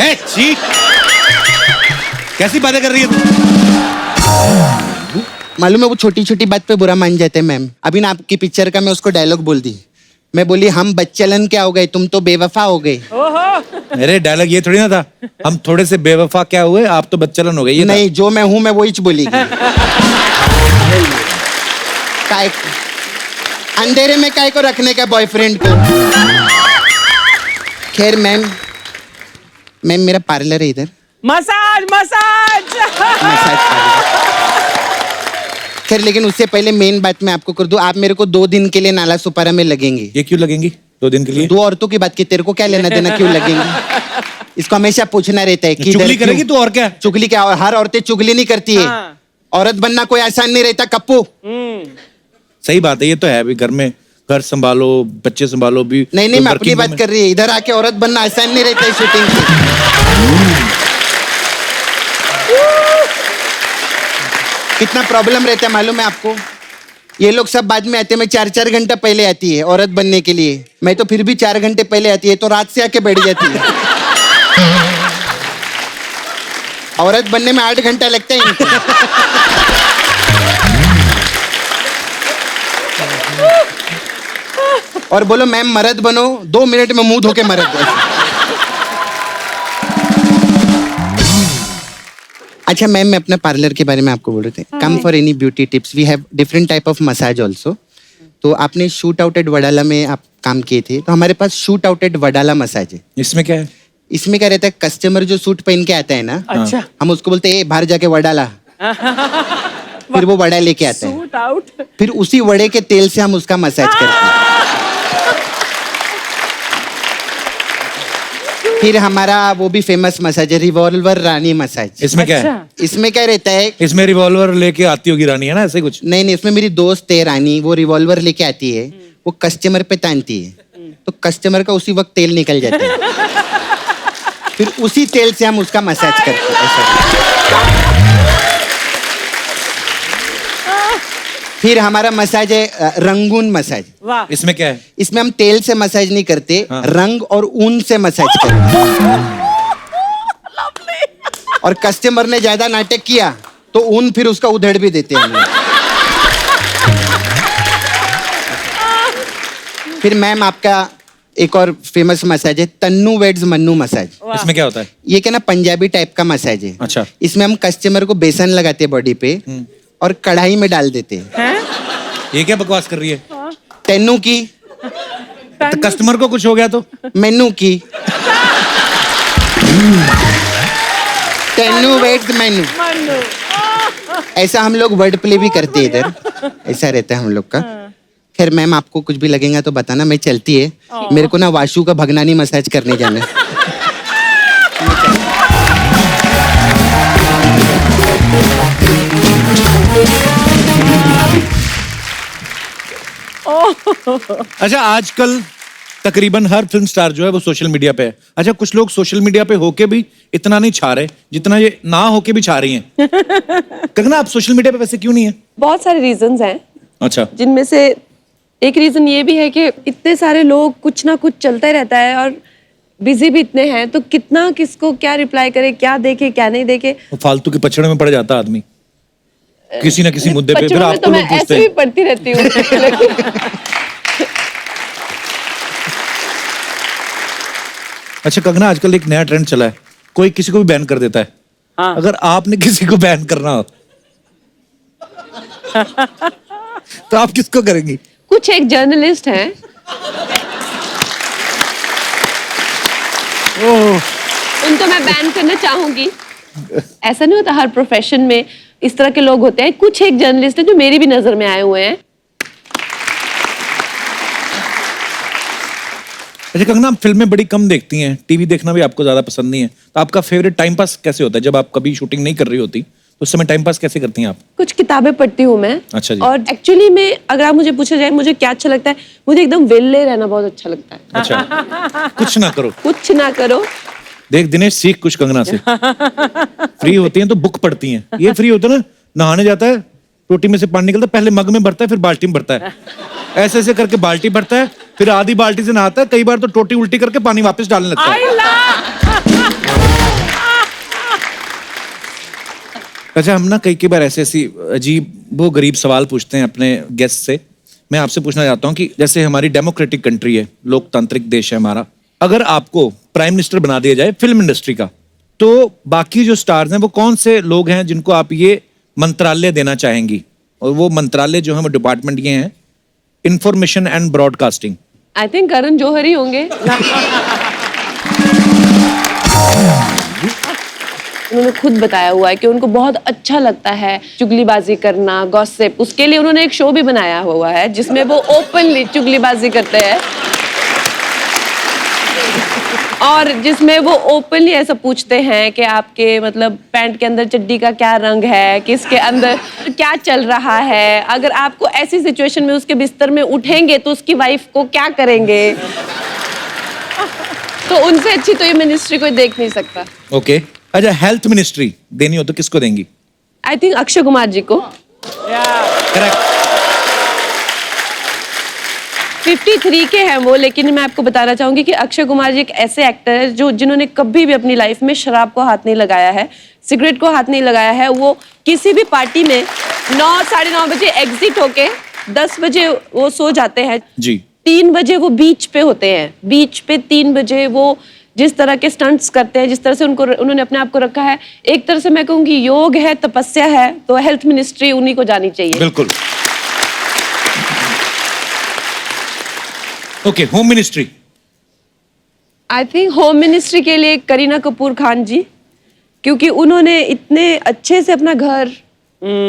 कैसी बातें कर रही है तू? मालूम है वो छोटी छोटी बात पे बुरा मान जाते हैं मैम। अभी ना आपकी पिक्चर का मैं उसको डायलॉग बोल दी, मैं बोली हम बच्चलन क्या हो गए, तुम तो बेवफा हो गए। अरे डायलॉग ये थोड़ी ना था, हम थोड़े से बेवफा क्या हुए, आप तो बच्चलन हो गए। ये नहीं, जो मैं हूं मैं वही बोलेगी। काय अंधेरे में काय को रखने का बॉयफ्रेंड को। खैर मैम मेरा पार्लर है इधर, मसाज मसाज मसाज पार्लर। खैर लेकिन उससे पहले मेन बात मैं आपको कर दूं, आप मेरे को 2 दिन के लिए नाला सुपारा में लगेंगे। ये क्यों लगेंगी 2 दिन के लिए? 2 औरतों की बात की, तेरे को क्या लेना देना, क्यों लगेंगी? इसको हमेशा पूछना रहता है कि चुगली करेगी तू और क्या? चुगली क्या, और हर औरतें चुगली नहीं करती है। औरत बनना कोई आसान नहीं रहता कप्पू। सही बात है, ये तो है भी, घर में घर संभालो, बच्चे संभालो भी। नहीं तो मैं अपनी बात कर रही है, इधर आके औरत बनना आसान नहीं रहता है शूटिंग से। कितना प्रॉब्लम रहता है मालूम है आपको? ये लोग सब बाद में आते हैं, मैं 4-4 घंटा पहले आती है औरत बनने के लिए, मैं तो फिर भी 4 घंटे पहले आती है, तो रात से आके बैठ जाती है। औरत बनने में 8 घंटा लगता है इनको। और बोलो मैम मर्द बनो, 2 मिनट में मुंह धो के मर्द बनो। अच्छा मैम, मैं अपने पार्लर के बारे में आपको बोल रहे थे। Come for any beauty tips, we have different type of massage also. तो आपने शूट आउट एट वडाला में आप काम किए थे, तो हमारे पास शूट आउट एट वडाला मसाज है। इसमें क्या है? इसमें क्या रहता है, कस्टमर जो सूट पहन के आता है ना, अच्छा, हम उसको बोलते हैं बाहर जाके वडाला, फिर वो वड़ा लेके आता है, सूट आउट, फिर उसी वड़े के तेल से हम उसका मसाज करते हैं। फिर हमारा वो भी फेमस मसाज है, रिवॉल्वर रानी मसाज। इसमें क्या है? इसमें क्या रहता है, इसमें रिवॉल्वर लेके आती होगी रानी, है ना, ऐसे कुछ? नहीं, इसमें मेरी दोस्त है रानी, वो रिवॉल्वर लेके आती है, वो कस्टमर पे तानती है, तो कस्टमर का उसी वक्त तेल निकल जाता है, फिर उसी तेल से हम उसका मसाज करते हैं। फिर हमारा मसाज है रंगून मसाज। वाह, इसमें क्या है? इसमें हम तेल से मसाज नहीं करते, रंग और ऊन से मसाज करते। और कस्टमर ने ज्यादा नाटक किया तो ऊन फिर उसका उधेड़ भी देते हैं हम लोग। फिर मैम आपका एक और फेमस मसाज है तन्नू वेड्स मन्नू मसाज। इसमें क्या होता है? ये क्या ना पंजाबी टाइप का मसाज है। अच्छा। इसमें हम कस्टमर को बेसन लगाते हैं बॉडी पे और कढ़ाई में डाल देते हैं। ये क्या बकवास कर रही है? तेनू की, तो कस्टमर को कुछ हो गया तो? मेनू की, तेनू वेड्स मेनू। ऐसा हम लोग वर्ड प्ले भी करते हैं इधर, ऐसा रहता है हम लोग का। खैर मैम, आपको कुछ भी लगेगा तो बताना, मैं चलती है, मेरे को ना वाशु का भगनानी मसाज करने जाना है। अच्छा, आजकल तकरीबन हर फिल्म स्टार जो है वो सोशल मीडिया पे है। अच्छा, कुछ लोग सोशल मीडिया पे होके भी इतना नहीं छा रहे जितना ये ना होके भी छा रही हैं। कंगना, आप सोशल मीडिया पे वैसे क्यों नहीं है? बहुत सारे रीजंस हैं, अच्छा, जिनमें से एक रीजन ये भी है कि इतने सारे लोग, कुछ ना कुछ चलता ही रहता है और बिजी भी इतने हैं, तो कितना किसको क्या रिप्लाई करे, क्या देखे क्या नहीं देखे, वो फालतू के पछड़े में पड़ जाता आदमी किसी ना किसी मुद्दे पे। फिर बच्चों में आपको तो लोग मैं पूछते ऐसे भी हैं। पढ़ती रहती हूँ। अच्छा कंगना, आजकल एक नया ट्रेंड चला है, कोई किसी को भी बैन कर देता है। हाँ। अगर आपने किसी को बैन करना हो तो आप किसको करेंगी? कुछ एक जर्नलिस्ट हैं, उनको मैं बैन करना चाहूंगी। ऐसा नहीं होता, हर प्रोफेशन में इस तरह के लोग होते हैं। कुछ एक जर्नलिस्ट हैं जो मेरी भी नजर में आए हुए हैं। अच्छा कंगना, आप फिल्में बड़ी कम देखती हैं, टीवी देखना भी आपको ज्यादा पसंद नहीं है, तो आपका फेवरेट टाइम पास कैसे होता है? जब आप कभी शूटिंग नहीं कर रही होती तो उस समय टाइम पास कैसे करती हैं आप? कुछ किताबें पढ़ती हूँ मैं। अच्छा जी। और एक्चुअली में अगर आप मुझे पूछा जाए मुझे क्या अच्छा लगता है, मुझे एकदम वेले रहना बहुत अच्छा लगता है। अच्छा, कुछ ना करो, कुछ ना करो। देख दिनेश, सीख कुछ कंगना से। फ्री होती हैं तो बुक पढ़ती हैं, ये फ्री होता है ना, नहाने जाता है, टोटी में से पानी निकलता है, पहले मग में भरता है, फिर बाल्टी में भरता है, ऐसे ऐसे करके बाल्टी भरता है, फिर आधी बाल्टी से नहाता है, कई बार तो टोटी उल्टी करके पानी वापस डालने लगता है। अच्छा, हम ना कई बार ऐसे ऐसी अजीब वो गरीब सवाल पूछते हैं अपने गेस्ट से मैं आपसे पूछना चाहता हूँ कि जैसे हमारी डेमोक्रेटिक कंट्री है, लोकतांत्रिक देश है हमारा, अगर आपको प्राइम मिनिस्टर बना दिया जाए फिल्म इंडस्ट्री का, तो बाकी जो स्टार्स हैं वो कौन से लोग हैं जिनको आप ये मंत्रालय देना चाहेंगी? और वो मंत्रालय जो है वो डिपार्टमेंट ये हैं, information and broadcasting. I think Karan Johar ही होंगे। उन्होंने खुद बताया हुआ है कि उनको बहुत अच्छा लगता है चुगलीबाजी करना, गॉसिप। उसके लिए उन्होंने एक शो भी बनाया हुआ है जिसमें वो ओपनली चुगलीबाजी करते हैं और जिसमें वो ओपनली ऐसा पूछते हैं कि आपके मतलब पैंट के अंदर चड्डी का क्या रंग है, किसके अंदर क्या चल रहा है। अगर आपको ऐसी सिचुएशन में उसके बिस्तर में उठेंगे तो उसकी वाइफ को क्या करेंगे? तो उनसे अच्छी तो ये मिनिस्ट्री कोई देख नहीं सकता। ओके अच्छा, हेल्थ मिनिस्ट्री देनी हो तो किसको देंगी? आई थिंक अक्षय कुमार जी को। करेक्ट। 53 के हैं वो, लेकिन मैं आपको बताना चाहूंगी कि अक्षय कुमार जी एक ऐसे एक्टर है जो जिन्होंने कभी भी अपनी लाइफ में शराब को हाथ नहीं लगाया है, सिगरेट को हाथ नहीं लगाया है। वो किसी भी पार्टी में 9 साढ़े 9 बजे एग्जिट होके 10 बजे वो सो जाते हैं जी। 3 बजे वो बीच पे होते हैं। बीच पे 3 बजे वो जिस तरह के स्टंट्स करते हैं, जिस तरह से उन्होंने अपने आप को रखा है, एक तरह से मैं कहूँगी योग है, तपस्या है। तो हेल्थ मिनिस्ट्री उन्हीं को जानी चाहिए। बिल्कुल। Okay, home ministry. I think home ministry के लिए करीना कपूर खान जी, क्योंकि उन्होंने इतने अच्छे से अपना घर,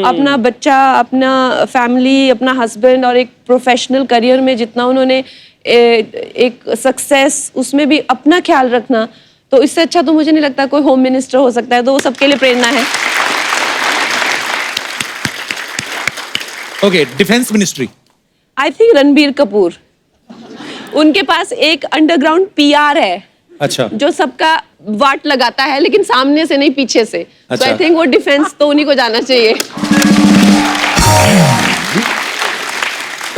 अपना बच्चा, अपना फैमिली, अपना हस्बैंड और एक प्रोफेशनल करियर में जितना उन्होंने एक सक्सेस, उसमें भी अपना ख्याल रखना, तो इससे अच्छा तो मुझे नहीं लगता कोई होम मिनिस्टर हो सकता है। तो वो सबके लिए प्रेरणा है। Okay, defence ministry. I think Ranbir Kapoor. उनके पास एक अंडरग्राउंड पीआर है, अच्छा, जो सबका वाट लगाता है, लेकिन सामने से नहीं, पीछे से। तो आई थिंक वो डिफेंस तो उन्हीं को जाना चाहिए।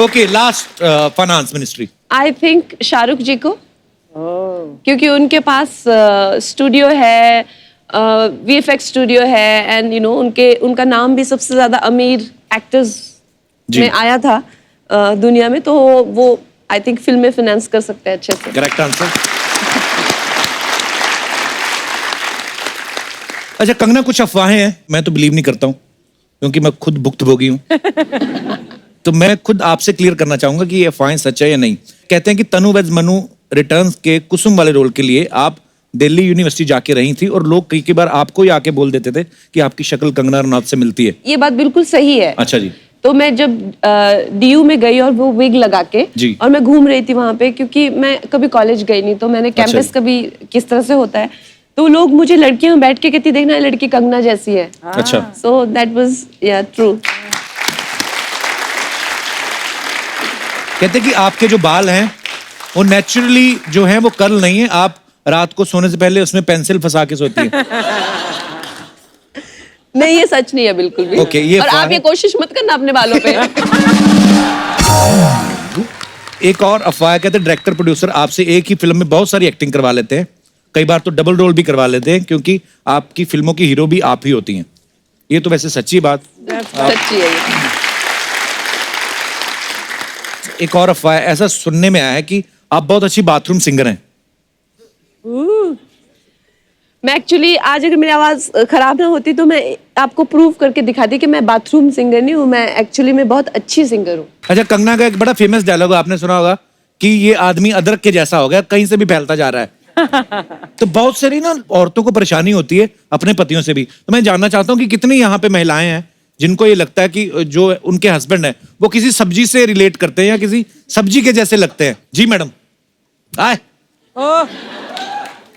Okay, last finance ministry. I think Shahrukh ji को, क्योंकि उनके पास स्टूडियो है, वीएफएक्स स्टूडियो है, एंड यू नो उनका नाम भी सबसे ज्यादा अमीर एक्टर्स में आया था दुनिया में। तो वो आई थिंक फिल्में फाइनेंस कर सकते हैं अच्छे से। Correct answer. अच्छा कंगना, कुछ अफवाहें हैं, मैं तो बिलीव नहीं करता हूँ क्योंकि मैं खुद भुक्तभोगी हूँ। तो मैं खुद आपसे क्लियर करना चाहूंगा कि ये अफवाहें सच है या नहीं। कहते हैं कि तनु वेज मनु रिटर्न्स के कुसुम वाले रोल के लिए आप दिल्ली यूनिवर्सिटी जाके रही थी और लोग कई बार आपको ही आके बोल देते थे कि आपकी शक्ल कंगना रनौत से मिलती है। ये बात बिल्कुल सही है। अच्छा जी। तो मैं जब डीयू में गई और वो विग लगा के जी। और मैं घूम रही थी वहां पे, क्योंकि मैं कभी कॉलेज गई नहीं, तो मैंने कैंपस कभी किस तरह से होता है, तो लोग मुझे लड़कियां बैठ के कहती, देखना लड़की कंगना जैसी है। अच्छा। सो दैट वाज या ट्रू। कहते हैं कि आपके जो बाल हैं वो नेचुरली जो है वो कर्ल नहीं है, आप रात को सोने से पहले उसमें पेंसिल फंसा के सोती है। नहीं, ये सच नहीं है बिल्कुल भी। ओके, ये और आप ये कोशिश मत करना अपने बालों पे। एक और अफवाह, कहते हैं डायरेक्टर प्रोड्यूसर आपसे एक ही फिल्म में बहुत सारी एक्टिंग करवा लेते हैं, कई बार तो डबल रोल भी करवा लेते हैं, क्योंकि आपकी फिल्मों की हीरो भी आप ही होती हैं। ये तो वैसे सच्ची बात। सच्ची है ये। एक और अफवाह, ऐसा सुनने में आया है कि आप बहुत अच्छी बाथरूम सिंगर हैं। मैं एक्चुअली आज अगर मेरी आवाज खराब ना होती तो मैं आपको प्रूव करके दिखाती कि मैं बाथरूम सिंगर नहीं हूँ, मैं एक्चुअली मैं बहुत अच्छी सिंगर हूँ। अच्छा, कंगना का एक बड़ा फेमस डायलॉग आपने सुना होगा कि ये आदमी अदरक के जैसा हो गया, कहीं से भी फैलता जा रहा है। तो बहुत सारी ना औरतों को परेशानी होती है अपने पतियों से भी। तो मैं जानना चाहता हूँ कि कितनी यहाँ पे महिलाएं हैं जिनको ये लगता है कि जो उनके हस्बैंड है वो किसी सब्जी से रिलेट करते हैं या किसी सब्जी के जैसे लगते हैं। जी मैडम, आए।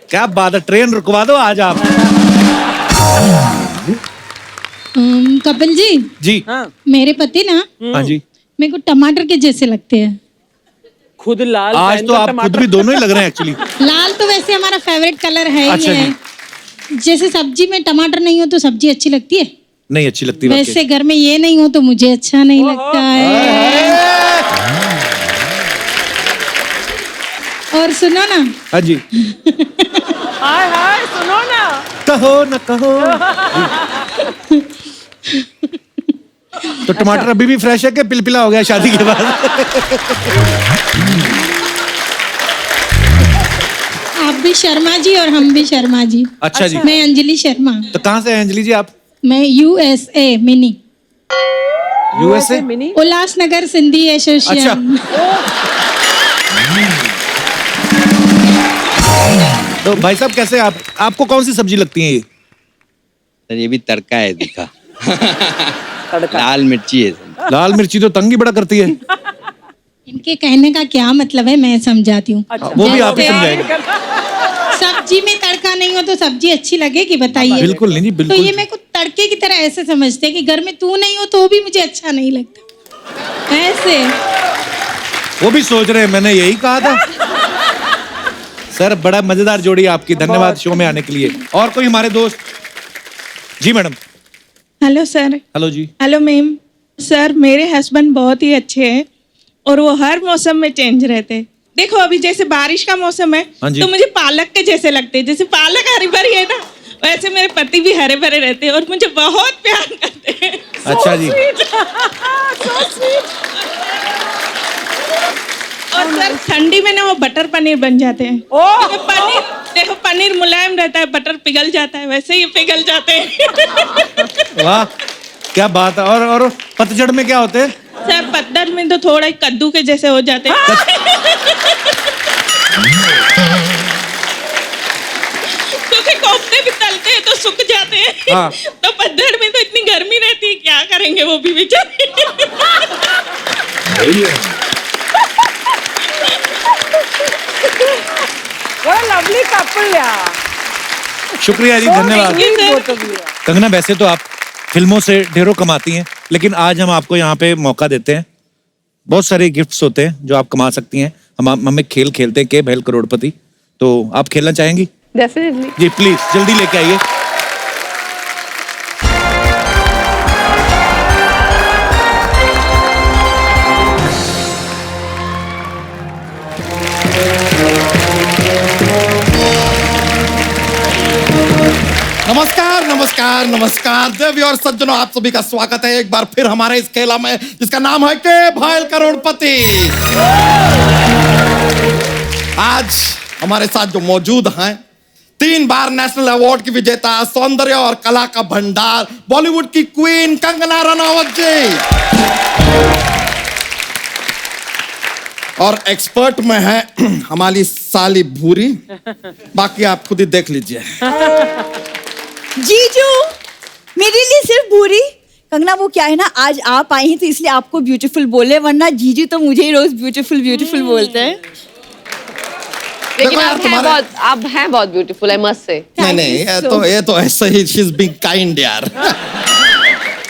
क्या बात है, ट्रेन रुकवा दो आज आप। कपिल जी। जी। मेरे पति ना, हाँ जी, मेरे को टमाटर के जैसे लगते हैं। खुद लाल, आज तो आप खुद भी दोनों ही लग रहे हैं एक्चुअली। लाल तो वैसे हमारा फेवरेट कलर है अच्छा ही है। जैसे सब्जी में टमाटर नहीं हो तो सब्जी अच्छी लगती है? नहीं अच्छी लगती। वैसे घर में ये नहीं हो तो मुझे अच्छा नहीं लगता है। और सुनो ना। हाँ जी। हाय हाय, सुनो ना। कहो न कहो। तो टमाटर अभी भी फ्रेश है कि पिलपिला हो गया शादी के बाद? आप भी शर्मा जी और हम भी शर्मा जी। अच्छा जी। मैं अंजलि शर्मा। तो कहाँ से है अंजलि जी आप? मैं USA mini. USA? Ulhasnagar Sindhi association. तो भाई साहब कैसे आप, आपको कौन सी सब्जी लगती है ये? सर ये भी तड़का है दिखा। लाल मिर्ची है सर। लाल मिर्ची तो तंग ही बड़ा करती है। इनके कहने का क्या मतलब है मैं समझाती हूँ। वो भी आप ही समझाएंगे। सब्जी में तड़का नहीं हो तो सब्जी अच्छी लगेगी बताइए? बिल्कुल नहीं जी, तो बिल्कुल। ये मेरे को तड़के की तरह ऐसे समझते हैं कि घर में तू नहीं हो तो भी मुझे अच्छा नहीं लगता ऐसे। वो भी सोच रहे हैं, मैंने यही कहा था। सर बड़ा मजेदार जोड़ी आपकी, धन्यवाद शो में आने के लिए। और कोई हमारे दोस्त? जी मैडम। Hello sir. हेलो जी। Hello ma'am. सर मेरे हस्बैंड बहुत ही अच्छे हैं और वो हर मौसम में चेंज रहते हैं। देखो अभी जैसे बारिश का मौसम है तो मुझे पालक के जैसे लगते हैं, जैसे पालक हरी भरी है ना वैसे मेरे पति भी हरे भरे रहते हैं और मुझे बहुत प्यार करते हैं। अच्छा जी। और सर ठंडी में ना वो बटर पनीर बन जाते हैं। क्योंकि पनीर देखो पनीर मुलायम रहता है, बटर पिघल जाता है, वैसे ही पिघल जाते हैं। वाह क्या बात है। और पतझड़ में क्या होते हैं? सर पतझड़ में तो थोड़ा कद्दू के जैसे हो जाते हैं। क्योंकि कोफ्ते भी तलते हैं तो सूख जाते हैं। हाँ। तो पतझड़ में तो इतनी गर्मी रहती है, क्या करेंगे वो भी बेचारे। What a lovely couple यार। शुक्रिया जी, धन्यवाद। कंगना वैसे तो आप फिल्मों से ढेरों कमाती हैं, लेकिन आज हम आपको यहाँ पे मौका देते हैं। बहुत सारे गिफ्ट्स होते हैं जो आप कमा सकती हैं। हम एक खेल खेलते हैं के भैल करोड़पति, तो आप खेलना चाहेंगी? डेफिनेटली जी प्लीज जल्दी लेके आइए। नमस्कार नमस्कार नमस्कार देवी और सज्जनों, आप सभी का स्वागत है एक बार फिर हमारे इस खेला में जिसका नाम है के भैल करोड़पति। आज हमारे साथ जो मौजूद हैं 3 बार नेशनल अवार्ड की विजेता, सौंदर्य और कला का भंडार, बॉलीवुड की क्वीन कंगना रनावत जी, और एक्सपर्ट में है हमारी साली भूरी। बाकी आप खुद ही देख लीजिए। जीजू मेरे लिए सिर्फ भूरी। कंगना वो क्या है ना, आज आप आई हैं तो इसलिए आपको ब्यूटीफुल बोले, वरना जीजू तो मुझे ही रोज ब्यूटीफुल ब्यूटीफुल बोलते हैं। लेकिन आप हैं बहुत ब्यूटीफुल, आई मस्ट से। नहीं ये तो ऐसे ही शी इज बीइंग काइंड यार।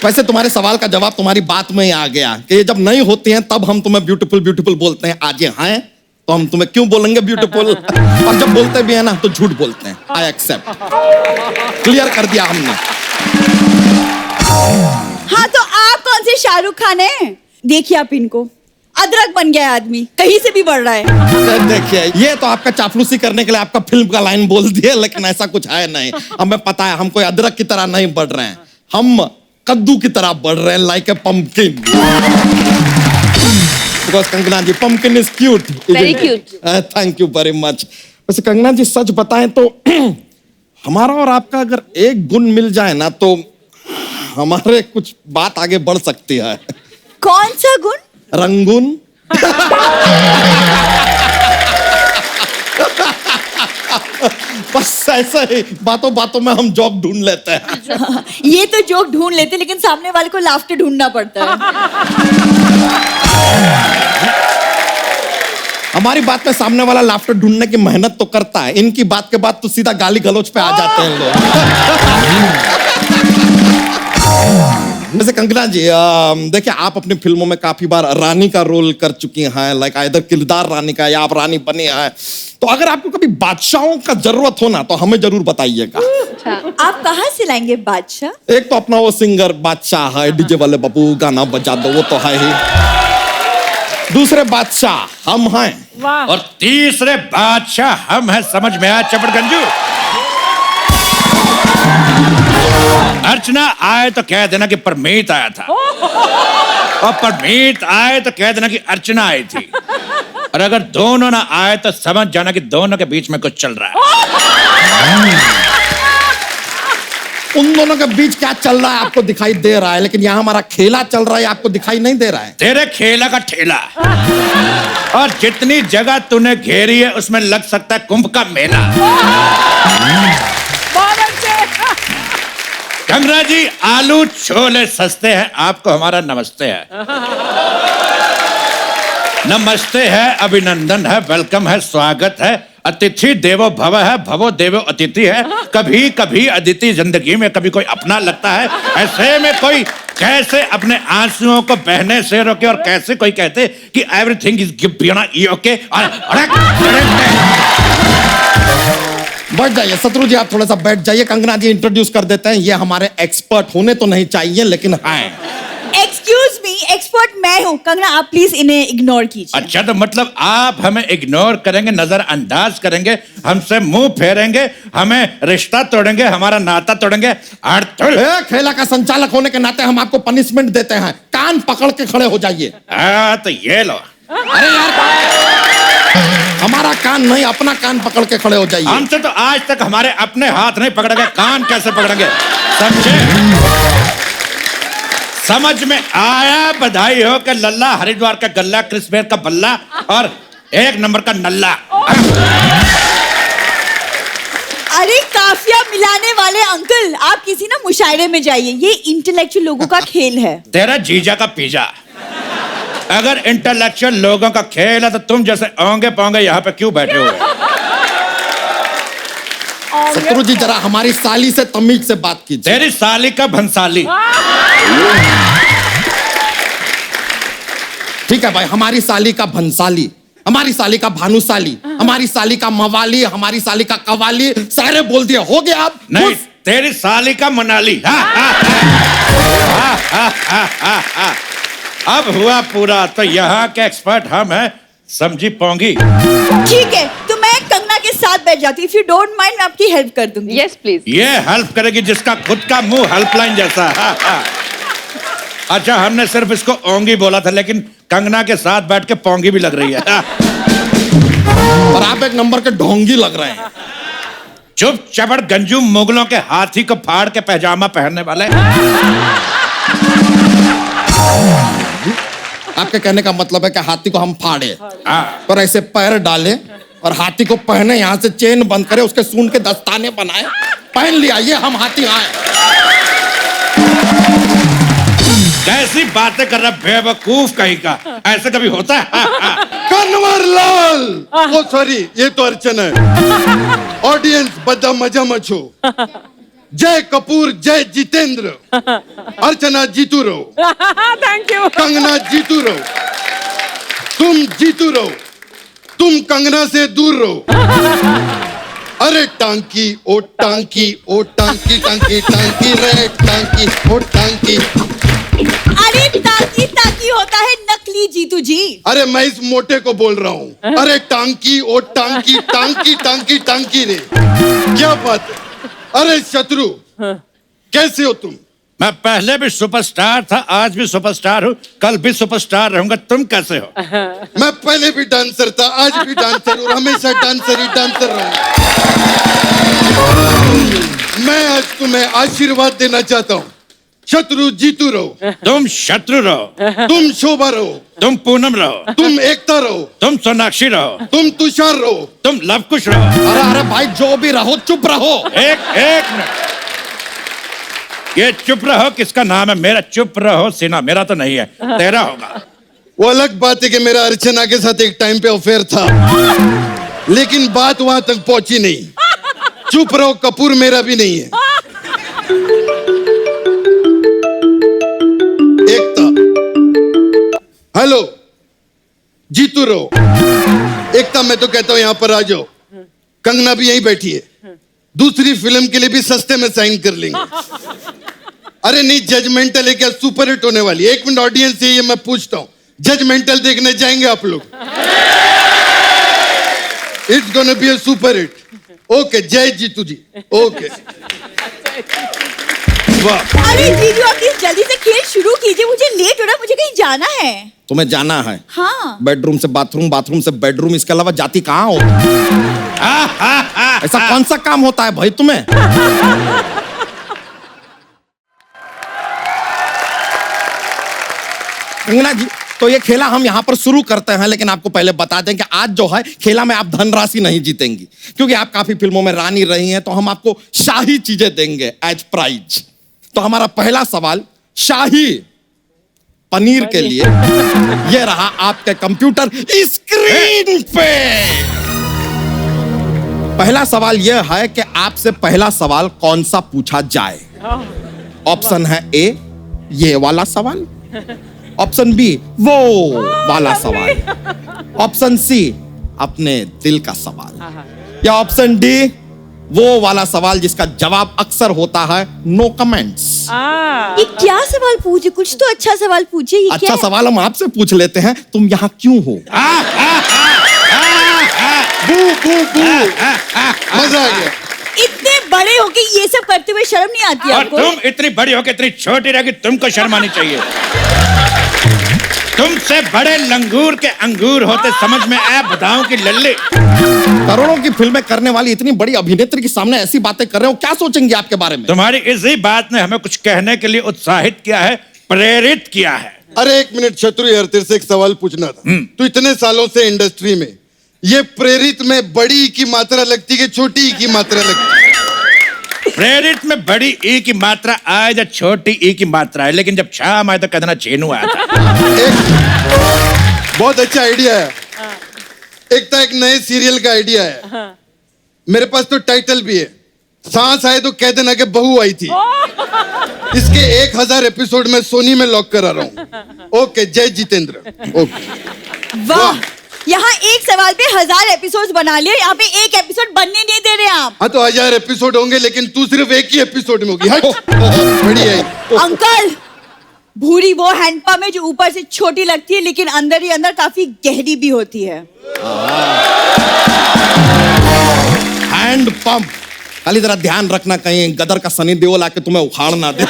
वैसे तुम्हारे सवाल का जवाब तुम्हारी बात में ही आ गया कि ये जब नहीं होती हैं तब हम तुम्हें ब्यूटीफुल ब्यूटीफुल बोलते हैं। आज ये हैं तो हम तुम्हें क्यों बोलेंगे ब्यूटीफुल, और जब बोलते भी है ना तो झूठ बोलते हैं। आई एक्सेप्ट, क्लियर कर दिया हमने। हाँ तो आप कौन से शाहरुख खान हैं? देखिए आप इनको, अदरक बन गया आदमी, कहीं से भी बढ़ रहा है। देखिए ये तो आपका चापलूसी करने के लिए आपका फिल्म का लाइन बोल दिया, लेकिन ऐसा कुछ है नहीं। हमें पता है हम कोई अदरक की तरह नहीं बढ़ रहे हैं, हम कद्दू की तरह बढ़ रहे हैं, like a pumpkin. Because Kangana ji pumpkin is cute. Very cute. Thank you very much. वैसे कंगना जी सच बताएं तो हमारा और आपका अगर एक गुण मिल जाए ना तो हमारे कुछ बात आगे बढ़ सकती है। कौन सा गुण? रंगून। बस ऐसा ही बातों बातों में हम जॉब ढूंढ लेते हैं। ये तो जोक ढूंढ लेते हैं, लेकिन सामने वाले को लाफ्टर ढूंढना पड़ता है। हमारी बात में सामने वाला लाफ्टर ढूंढने की मेहनत तो करता है, इनकी बात के बाद तो सीधा गाली गलौज पे आ जाते हैं लोग। वैसे कंगना जी देखिए आप अपनी फिल्मों में काफी बार रानी का रोल कर चुकी हैं, लाइक इधर किरदार रानी का या आप रानी बनी हैं, तो अगर आपको कभी बादशाहों का जरूरत हो ना तो हमें जरूर बताइएगा। आप कहाँ से लाएंगे बादशाह? एक तो अपना वो सिंगर बादशाह है, डीजे वाले बाबू गाना बजा दो, वो तो है ही। दूसरे बादशाह हम हैं, और तीसरे बादशाह हम हैं। समझ में आया चपड़गंजू? अर्चना आए तो कह देना कि परमीत आया था, और परमीत आए तो कह देना कि अर्चना आई थी, और अगर दोनों ना आए तो समझ जाना कि दोनों के बीच में कुछ चल रहा है। उन दोनों के बीच क्या चल रहा है आपको दिखाई दे रहा है, लेकिन यहाँ हमारा खेला चल रहा है आपको दिखाई नहीं दे रहा है। तेरे खेला का ठेला, और जितनी जगह तूने घेरी है उसमें लग सकता है कुंभ का मेला। कंगना जी, आलू छोले सस्ते हैं, आपको हमारा नमस्ते है। नमस्ते है, अभिनंदन है, वेलकम है, स्वागत है। अतिथि देवो भव है, भवो देवो अतिथि है। कभी कभी अदिति जिंदगी में कभी कोई अपना लगता है। ऐसे में कोई कैसे अपने आंसुओं को बहने से रोके, और कैसे कोई कहते कि एवरीथिंग इज ओके। बैठ जाइए शत्रु जी, आप थोड़ा सा बैठ जाइए। कंगना जी इंट्रोड्यूस कर देते हैं, ये हमारे एक्सपर्ट होने तो नहीं चाहिए लेकिन हैं। एक्सक्यूज मी, एक्सपर्ट मैं हूँ। कंगना आप प्लीज इन्हें इग्नोर कीजिए। अच्छा, तो मतलब आप हमें इग्नोर करेंगे, नजरअंदाज करेंगे, हमसे मुंह फेरेंगे, हमें रिश्ता तोड़ेंगे, हमारा नाता तोड़ेंगे। खेला का संचालक होने के नाते हम आपको पनिशमेंट देते हैं, कान पकड़ के खड़े हो जाइए। तो ये लो। अरे यार, हमारा कान नहीं, अपना कान पकड़ के खड़े हो जाइए। हमसे तो आज तक हमारे अपने हाथ नहीं पकड़ेंगे, कान कैसे पकड़ेंगे, समझे? समझ में आया? बधाई हो कि लल्ला हरिद्वार का गल्ला, क्रिस्मेर का बल्ला, और 1 नंबर का नल्ला। अरे काफिया मिलाने वाले अंकल, आप किसी ना मुशायरे में जाइए, ये इंटेलेक्चुअल लोगों का खेल है। तेरा जीजा का पिज्जा। अगर इंटेलेक्चुअल लोगों का खेल है तो तुम जैसे ओंगे पोंगे यहाँ पे क्यों बैठे हुए? शत्रु जी जरा हमारी साली से तमीज से बात कीजिए। तेरी साली का भंसाली। ठीक है भाई, हमारी साली का भंसाली, हमारी साली का भानुसाली, हमारी साली का मवाली, हमारी साली का कवाली, सारे बोल दिए, हो गया आप? नहीं, तेरी साली का मनाली। अब हुआ पूरा। तो यहाँ के एक्सपर्ट हम हैं, समझी पोंगी। ठीक है, तो मैं कंगना के साथ बैठ जाती हूँ। इफ यू डोंट माइंड, मैं आपकी हेल्प कर दूंगी। Yes please. ये हेल्प करेगी जिसका खुद का मुंह हेल्पलाइन जैसा। अच्छा, हमने सिर्फ इसको ओंगी बोला था, लेकिन कंगना के साथ बैठ के पोंगी भी लग रही है। और आप 1 नंबर के ढोंगी लग रहे हैं। चुप चबड़ गंजू, मुगलों के हाथी को फाड़ के पैजामा पहनने वाले। आपके कहने का मतलब है कि हाथी को हम फाड़े और ऐसे पैर डाले और हाथी को पहने, यहाँ से चेन बंद करे, उसके सूंड के दस्ताने बनाए, पहन लिया, ये हम हाथी आए। कैसी बातें कर रहा बेवकूफ कहीं का, ऐसे कभी होता है? कन्वर लाल, ओ सॉरी, ये तो अर्चना है। ऑडियंस बदा मजा मचो। जय कपूर, जय जितेंद्र। अर्चना जीतू रहो। Thank you. कंगना जीतू रहो, तुम जीतू रहो, तुम कंगना से दूर रहो। अरे टांकी ओ टांकी ओ टांकी, टांकी टांकी रे टांकी ओ टांकी। अरे टांकी टांकी होता है नकली जीतू जी। अरे मैं इस मोटे को बोल रहा हूँ। अरे टांकी ओ टांकी, टांकी टांकी टांकी रे, क्या बात है? अरे शत्रु, कैसे हो तुम? मैं पहले भी सुपरस्टार था, आज भी सुपरस्टार हूँ, कल भी सुपरस्टार रहूंगा। तुम कैसे हो? मैं पहले भी डांसर था, आज भी डांसर हूँ, हमेशा डांसर ही डांसर रहूंगा। मैं आज तुम्हें आशीर्वाद देना चाहता हूँ। शत्रु जीतू रहो, तुम शत्रु रहो, तुम शोभा रहो, तुम पूनम रहो, तुम एकता रहो, तुम सोनाक्षी रहो, तुम तुषार रहो, तुम लवकुश रहो। अरे अरे भाई, जो भी रहो चुप रहो। एक मिनट, ये चुप रहो किसका नाम है? मेरा चुप रहो सिन्हा, मेरा तो नहीं है, तेरा होगा। वो अलग बात है कि मेरा अर्चना के साथ एक टाइम पे अफेयर था, लेकिन बात वहां तक पहुंची नहीं। चुप रहो कपूर मेरा भी नहीं है। एकता, हेलो, जीतू रहो। एकता, मैं तो कहता हूं यहां पर आ जाओ। कंगना भी यहीं बैठी है, दूसरी फिल्म के लिए भी सस्ते में साइन कर लेंगे। अरे नहीं, जजमेंटल है क्या? सुपर हिट होने वाली है। 1 मिनट ऑडियंस से ये मैं पूछता हूं, जजमेंटल देखने जाएंगे आप लोग? It's gonna be a super hit. Okay, जय जीतू जी। ओके। अरे जीजू आप प्लीज जल्दी से खेल शुरू कीजिए, मुझे लेट हो रहा है, मुझे कहीं जाना है। तुम्हें जाना है? हाँ। बेडरूम से बाथरूम, बाथरूम से बेडरूम, इसके अलावा जाती कहाँ हो? ऐसा कौन सा काम होता है भाई तुम्हें? कंगना जी, तो ये खेला हम यहाँ पर शुरू करते हैं, लेकिन आपको पहले बता दें कि आज जो है खेला में आप धनराशि नहीं जीतेंगी, क्योंकि आप काफी फिल्मों में रानी रही हैं, तो हम आपको शाही चीजें देंगे एज प्राइज। तो हमारा पहला सवाल शाही पनीर के लिए, ये रहा आपके कंप्यूटर स्क्रीन पे। पहला सवाल यह है कि आपसे पहला सवाल कौन सा पूछा जाए। ऑप्शन है ए, ये वाला सवाल। ऑप्शन बी, वो वाला सवाल। ऑप्शन सी, अपने दिल का सवाल। या ऑप्शन डी, वो वाला सवाल जिसका जवाब अक्सर होता है नो कमेंट्स। ये क्या सवाल पूछे? कुछ तो अच्छा सवाल पूछे। ये अच्छा क्या? सवाल हम आपसे पूछ लेते हैं, तुम यहाँ क्यों हो? बू बू बू। मजा आ गया। इतने बड़े होके ये सब करते हुए शर्म नहीं आती और आपको? तुम इतनी बड़ी होके इतनी छोटी रह, तुमको शर्म आनी चाहिए। तुमसे बड़े लंगूर के अंगूर होते समझ में आया बताऊं कि लल्ले। करोड़ों की फिल्में करने वाली इतनी बड़ी अभिनेत्री के सामने ऐसी बातें कर रहे हो, क्या सोचेंगे आपके बारे में? तुम्हारी इसी बात ने हमें कुछ कहने के लिए उत्साहित किया है, प्रेरित किया है। अरे एक मिनट शत्रु यार, तेरे से एक सवाल पूछना था। तू इतने सालों से इंडस्ट्री में, ये प्रेरित में बड़ी की मात्रा लगती है छोटी की मात्रा लगती? प्रेरित में बड़ी ई की मात्रा आए या छोटी ई की मात्रा है, लेकिन जब शाम आए तो कहना चेनू आया था। बहुत अच्छा आइडिया है। एक नए सीरियल का आइडिया है। मेरे पास तो टाइटल भी है, सांस आए तो कह देना कि बहू आई थी। इसके 1000 एपिसोड में सोनी में लॉक करा रहा हूँ। ओके, जय जितेंद्र। ओके। वाह, यहाँ एक सवाल पे 1000 एपिसोड बना लिए, यहाँ पे एक एपिसोड बनने नहीं दे रहे आप। हाँ तो 1000 एपिसोड होंगे, लेकिन तू सिर्फ एक ही एपिसोड में होगी। हट। बढ़िया है। अंकल, भूरी वो हैंडपंप है जो ऊपर से छोटी लगती है लेकिन अंदर ही अंदर काफी गहरी भी होती है। Hand pump. खाली जरा ध्यान रखना कहीं गदर का सनी देओल आके तुम्हें उखाड़ ना दे।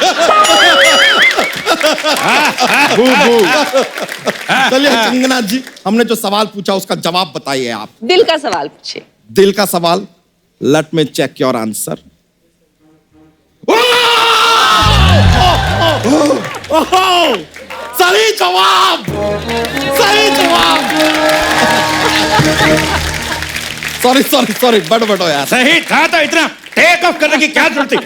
चलिए कंगना जी, हमने जो सवाल पूछा उसका जवाब बताइए आप। दिल का सवाल पूछिए। दिल का सवाल, let me check your answer. सही जवाब, सही जवाब। सॉरी सॉरी सॉरी, बड़बड़ो यार। सही था तो इतना टेक ऑफ करने की क्या जरूरत थी?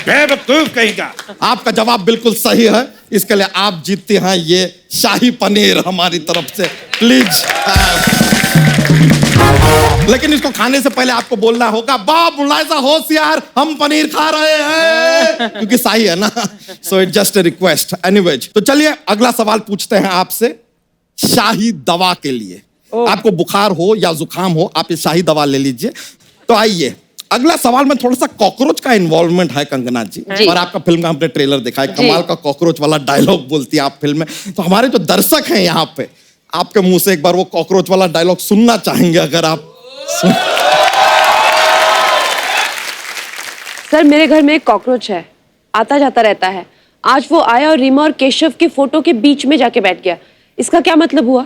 बेवकूफ कहीं का। आपका जवाब बिल्कुल सही है, इसके लिए आप जीतते हैं ये शाही पनीर हमारी तरफ से। प्लीज। लेकिन इसको खाने से पहले आपको बोलना होगा, बाप मुलायजा होशियार, हम पनीर खा रहे हैं, क्योंकि शाही है ना। So it just a request. Anyways, तो चलिए अगला सवाल पूछते हैं आपसे शाही दवा के लिए। आपको बुखार हो या जुकाम हो, आप ये शाही दवा ले लीजिए। तो आइए, अगला सवाल में थोड़ा सा कॉकरोच का इन्वॉल्वमेंट है कंगना जी, और आपका फिल्म का हमने ट्रेलर देखा है, कमाल का कॉकरोच वाला डायलॉग बोलती है आप फिल्म में। तो हमारे जो दर्शक हैं यहाँ पे, आपके मुंह से एक बार वो कॉकरोच वाला डायलॉग सुनना चाहेंगे, अगर आप सर, मेरे घर में एक कॉकरोच है, आता जाता रहता है। आज वो आया और रीमा और केशव के फोटो के बीच में जाके बैठ गया। इसका क्या मतलब हुआ?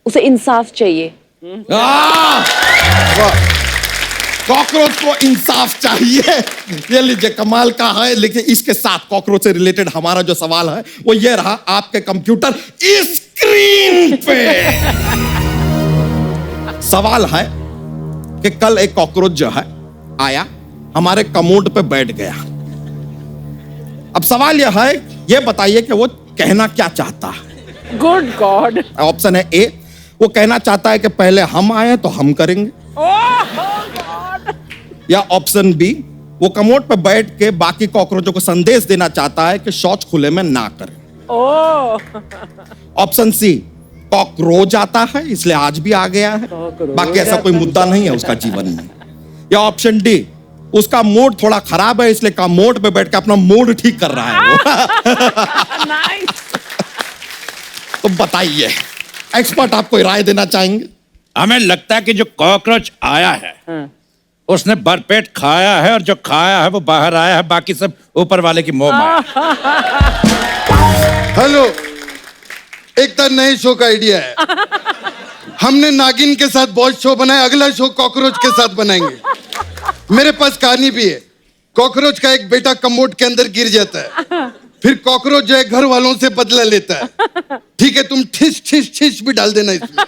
उसे इंसाफ चाहिए। कॉकरोच को इंसाफ चाहिए। ये लीजिए, कमाल का है। लेकिन इसके साथ कॉकरोच से रिलेटेड हमारा जो सवाल है वो ये रहा आपके कंप्यूटर स्क्रीन पे। सवाल है कि कल एक कॉकरोच जो है आया, हमारे कमोड पे बैठ गया। अब सवाल यह है, ये बताइए कि वो कहना क्या चाहता है। Good God. ऑप्शन है ए, वो कहना चाहता है कि पहले हम आए तो हम करेंगे। या ऑप्शन बी, वो कमोड पे बैठ के बाकी कॉकरोचों को संदेश देना चाहता है कि शौच खुले में ना करें। ऑप्शन सी, कॉकरोच आता है इसलिए आज भी आ गया है, बाकी ऐसा कोई मुद्दा नहीं है उसका जीवन में। या ऑप्शन डी, उसका मूड थोड़ा खराब है इसलिए कमोड पे बैठ के अपना मूड ठीक कर रहा है वो। तो बताइए, एक्सपर्ट आपको राय देना चाहेंगे। हमें लगता है कि जो कॉकरोच आया है उसने भरपेट खाया है और जो खाया है वो बाहर आया है, बाकी सब ऊपर वाले की मोह माया। हेलो, एक नए शो का आइडिया है। हमने नागिन के साथ बहुत शो बनाया, अगला शो कॉकरोच के साथ बनाएंगे। मेरे पास कहानी भी है। कॉकरोच का एक बेटा कमोड के अंदर गिर जाता है, फिर कॉकरोच जो है घर वालों से बदला लेता है। ठीक है, तुम ठिस ठिस ठिस भी डाल देना इसमें।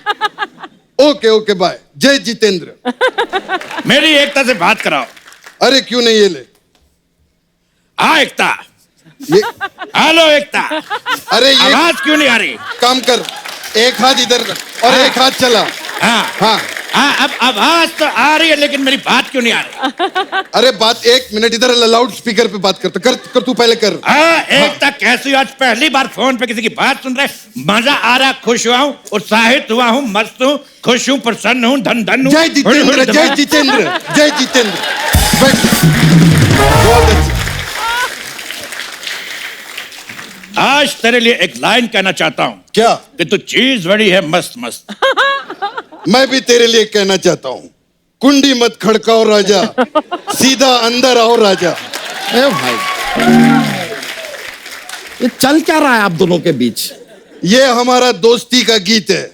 Okay okay bye. जय जितेंद्र। मेरी एकता से बात कराओ। अरे क्यों नहीं, ये ले। हाँ एकता। ये हेलो एकता। अरे ये आवाज क्यों नहीं आ रही? काम कर, एक हाथ इधर रख और एक हाथ चला। हाँ हाँ हाँ, अब आवाज तो आ रही है लेकिन मेरी बात क्यों नहीं आ रही? अरे बात, एक मिनट इधर लाउड स्पीकर पे बात करता। कर तू पहले कर। हाँ एकता, कैसी? आज पहली बार फोन पे किसी की बात सुन रहे, मजा आ रहा, खुश हुआ हूँ, उत्साहित हुआ हूँ, मस्त हूँ, खुश हूँ, प्रसन्न हूँ, धन धन हूँ। जय जितेंद्र, जय जितेंद्र, जय जितेंद्र। बहुत अच्छा। आज तेरे लिए एक लाइन कहना चाहता हूँ। क्या? कि तू चीज बड़ी है मस्त मस्त। मैं भी तेरे लिए कहना चाहता हूँ, कुंडी मत खड़काओ राजा, सीधा अंदर आओ राजा। ए भाई, ये चल क्या रहा है आप दोनों के बीच? ये हमारा दोस्ती का गीत है।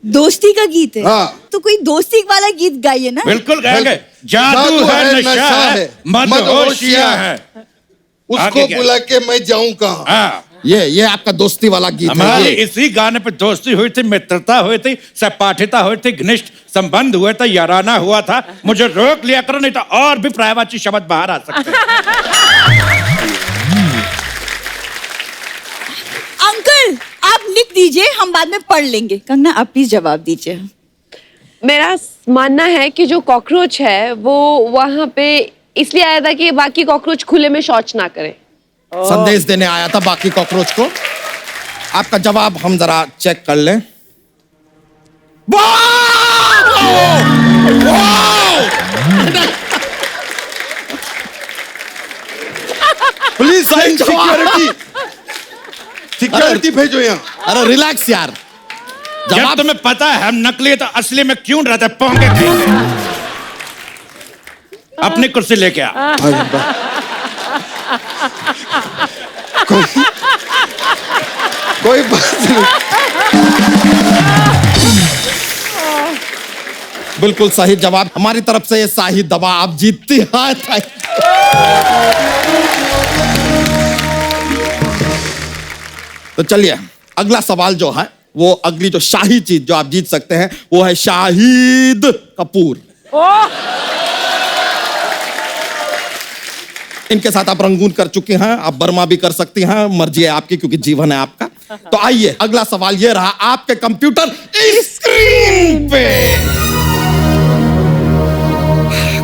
दोस्ती का गीत है? हाँ। तो कोई दोस्ती वाला गीत गाइए ना। बिल्कुल गाएंगे। जादू है, नशा है, मदहोशियां है। उसको बुला के मैं जाऊं कहाँ? हाँ। ये आपका दोस्ती वाला गीत है। हमारी इसी गाने पे दोस्ती हुई थी, मित्रता हुई थी, सहपाठिता हुई थी, घनिष्ठ संबंध हुए थे, याराना हुआ था। मुझे रोक लिया करो, नहीं तो और भी पर्यायवाची शब्द बाहर आ सकते हैं। अंकल आप लिख दीजिए, हम बाद में पढ़ लेंगे। कंगना आप प्लीज जवाब दीजिए। मेरा मानना है कि जो कॉकरोच है वो वहां पे इसलिए आया था कि बाकी कॉकरोच खुले में शौच ना करे। संदेश देने आया था बाकी कॉकरोच को। आपका जवाब हम जरा चेक कर लें। प्लीज सिक्योरिटी, सिक्योरिटी भेजो यहाँ। अरे रिलैक्स यार। जब तुम्हें पता है हम नकली है तो असली में क्यों रहते पोंगे कहेंगे। अपनी कुर्सी लेके आ। कोई बात नहीं। बिल्कुल सही जवाब हमारी तरफ से। ये शाही दवा आप जीतती हैं। तो चलिए अगला सवाल जो है, वो अगली जो शाही चीज जो आप जीत सकते हैं वो है शाहिद कपूर। इनके साथ आप रंगून कर चुके हैं, आप बर्मा भी कर सकती हैं, मर्जी है आपकी क्योंकि जीवन है आपका। तो आइए अगला सवाल ये रहा आपके कंप्यूटर स्क्रीन पे।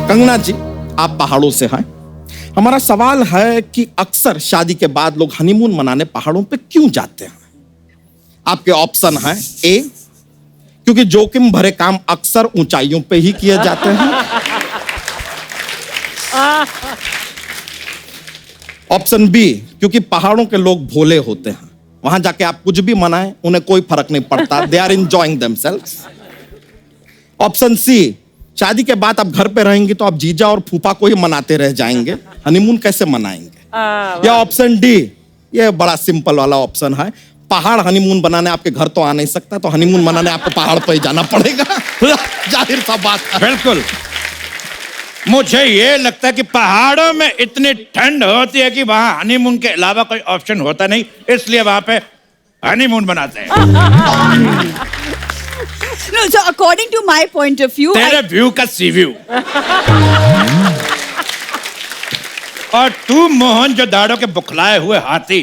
कंगना जी, आप पहाड़ों से हैं। हमारा सवाल है कि अक्सर शादी के बाद लोग हनीमून मनाने पहाड़ों पे क्यों जाते हैं? आपके ऑप्शन हैं। ए, क्योंकि जोखिम भरे काम अक्सर ऊंचाइयों पे ही किए जाते हैं। ऑप्शन बी, क्योंकि पहाड़ों के लोग भोले होते हैं, वहां जाके आप कुछ भी मनाएं उन्हें कोई फर्क नहीं पड़ता, they are enjoying themselves. Option C, शादी के बाद आप घर पे रहेंगे तो आप जीजा और फूफा को ही मनाते रह जाएंगे, हनीमून कैसे मनाएंगे। या ऑप्शन डी, ये बड़ा सिंपल वाला ऑप्शन है, पहाड़ हनीमून बनाने आपके घर तो आ नहीं सकता, तो हनीमून मनाने आपको पहाड़ पर ही जाना पड़ेगा। जाहिर सा बात है। बिल्कुल। मुझे ये लगता है कि पहाड़ों में इतनी ठंड होती है कि वहां हनीमून के अलावा कोई ऑप्शन होता नहीं, इसलिए वहां पे हनीमून बनाते हैं। No, so according to my point of view, तेरे व्यू का सी व्यू। और तू मोहन जो दाढ़ों के बुखलाए हुए हाथी,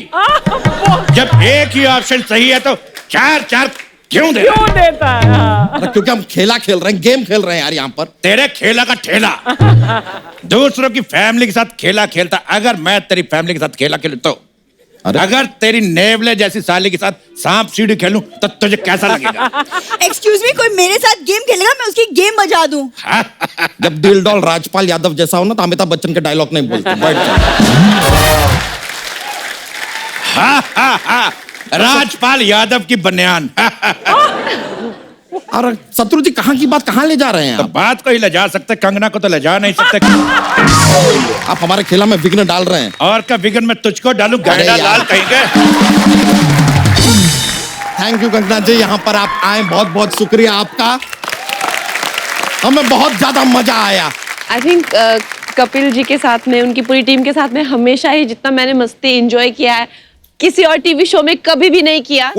जब एक ही ऑप्शन सही है तो चार चार क्यों देता है? क्योंकि हम खेला खेल रहे हैं, गेम खेल रहे हैं यार यहाँ पर। तेरे खेला का ठेला। दूसरों की फैमिली के साथ खेला खेलता, अगर मैं तेरी फैमिली के साथ खेला खेलूं तो, अगर तेरी नेवले जैसी साली के साथ सांप सीढ़ी खेलूं तो तुझे कैसा लगेगा? एक्सक्यूज मी, कोई मेरे साथ गेम खेलेगा, मैं उसकी गेम बजा दूं। जब दिल डॉल राजपाल यादव जैसा हो ना तो अमिताभ बच्चन के डायलॉग नहीं बोलते। राजपाल यादव की बनियान। और शत्रु जी कहाँ की बात कहाँ ले जा रहे हैं तो आप? बात को ही ले जा सकते, कंगना को तो ले जा नहीं सकते। आप हमारे खेला में विघ्न डाल रहे हैं। और का विघ्न में तुझको डालू, गहरा लाल कहेंगे। थैंक यू कंगना जी, यहाँ पर आप आए, बहुत बहुत शुक्रिया आपका, हमें बहुत ज्यादा मजा आया। आई थिंक कपिल जी के साथ में, उनकी पूरी टीम के साथ में हमेशा ही जितना मैंने मस्ती एंजॉय किया है किसी और टीवी शो में कभी भी नहीं किया।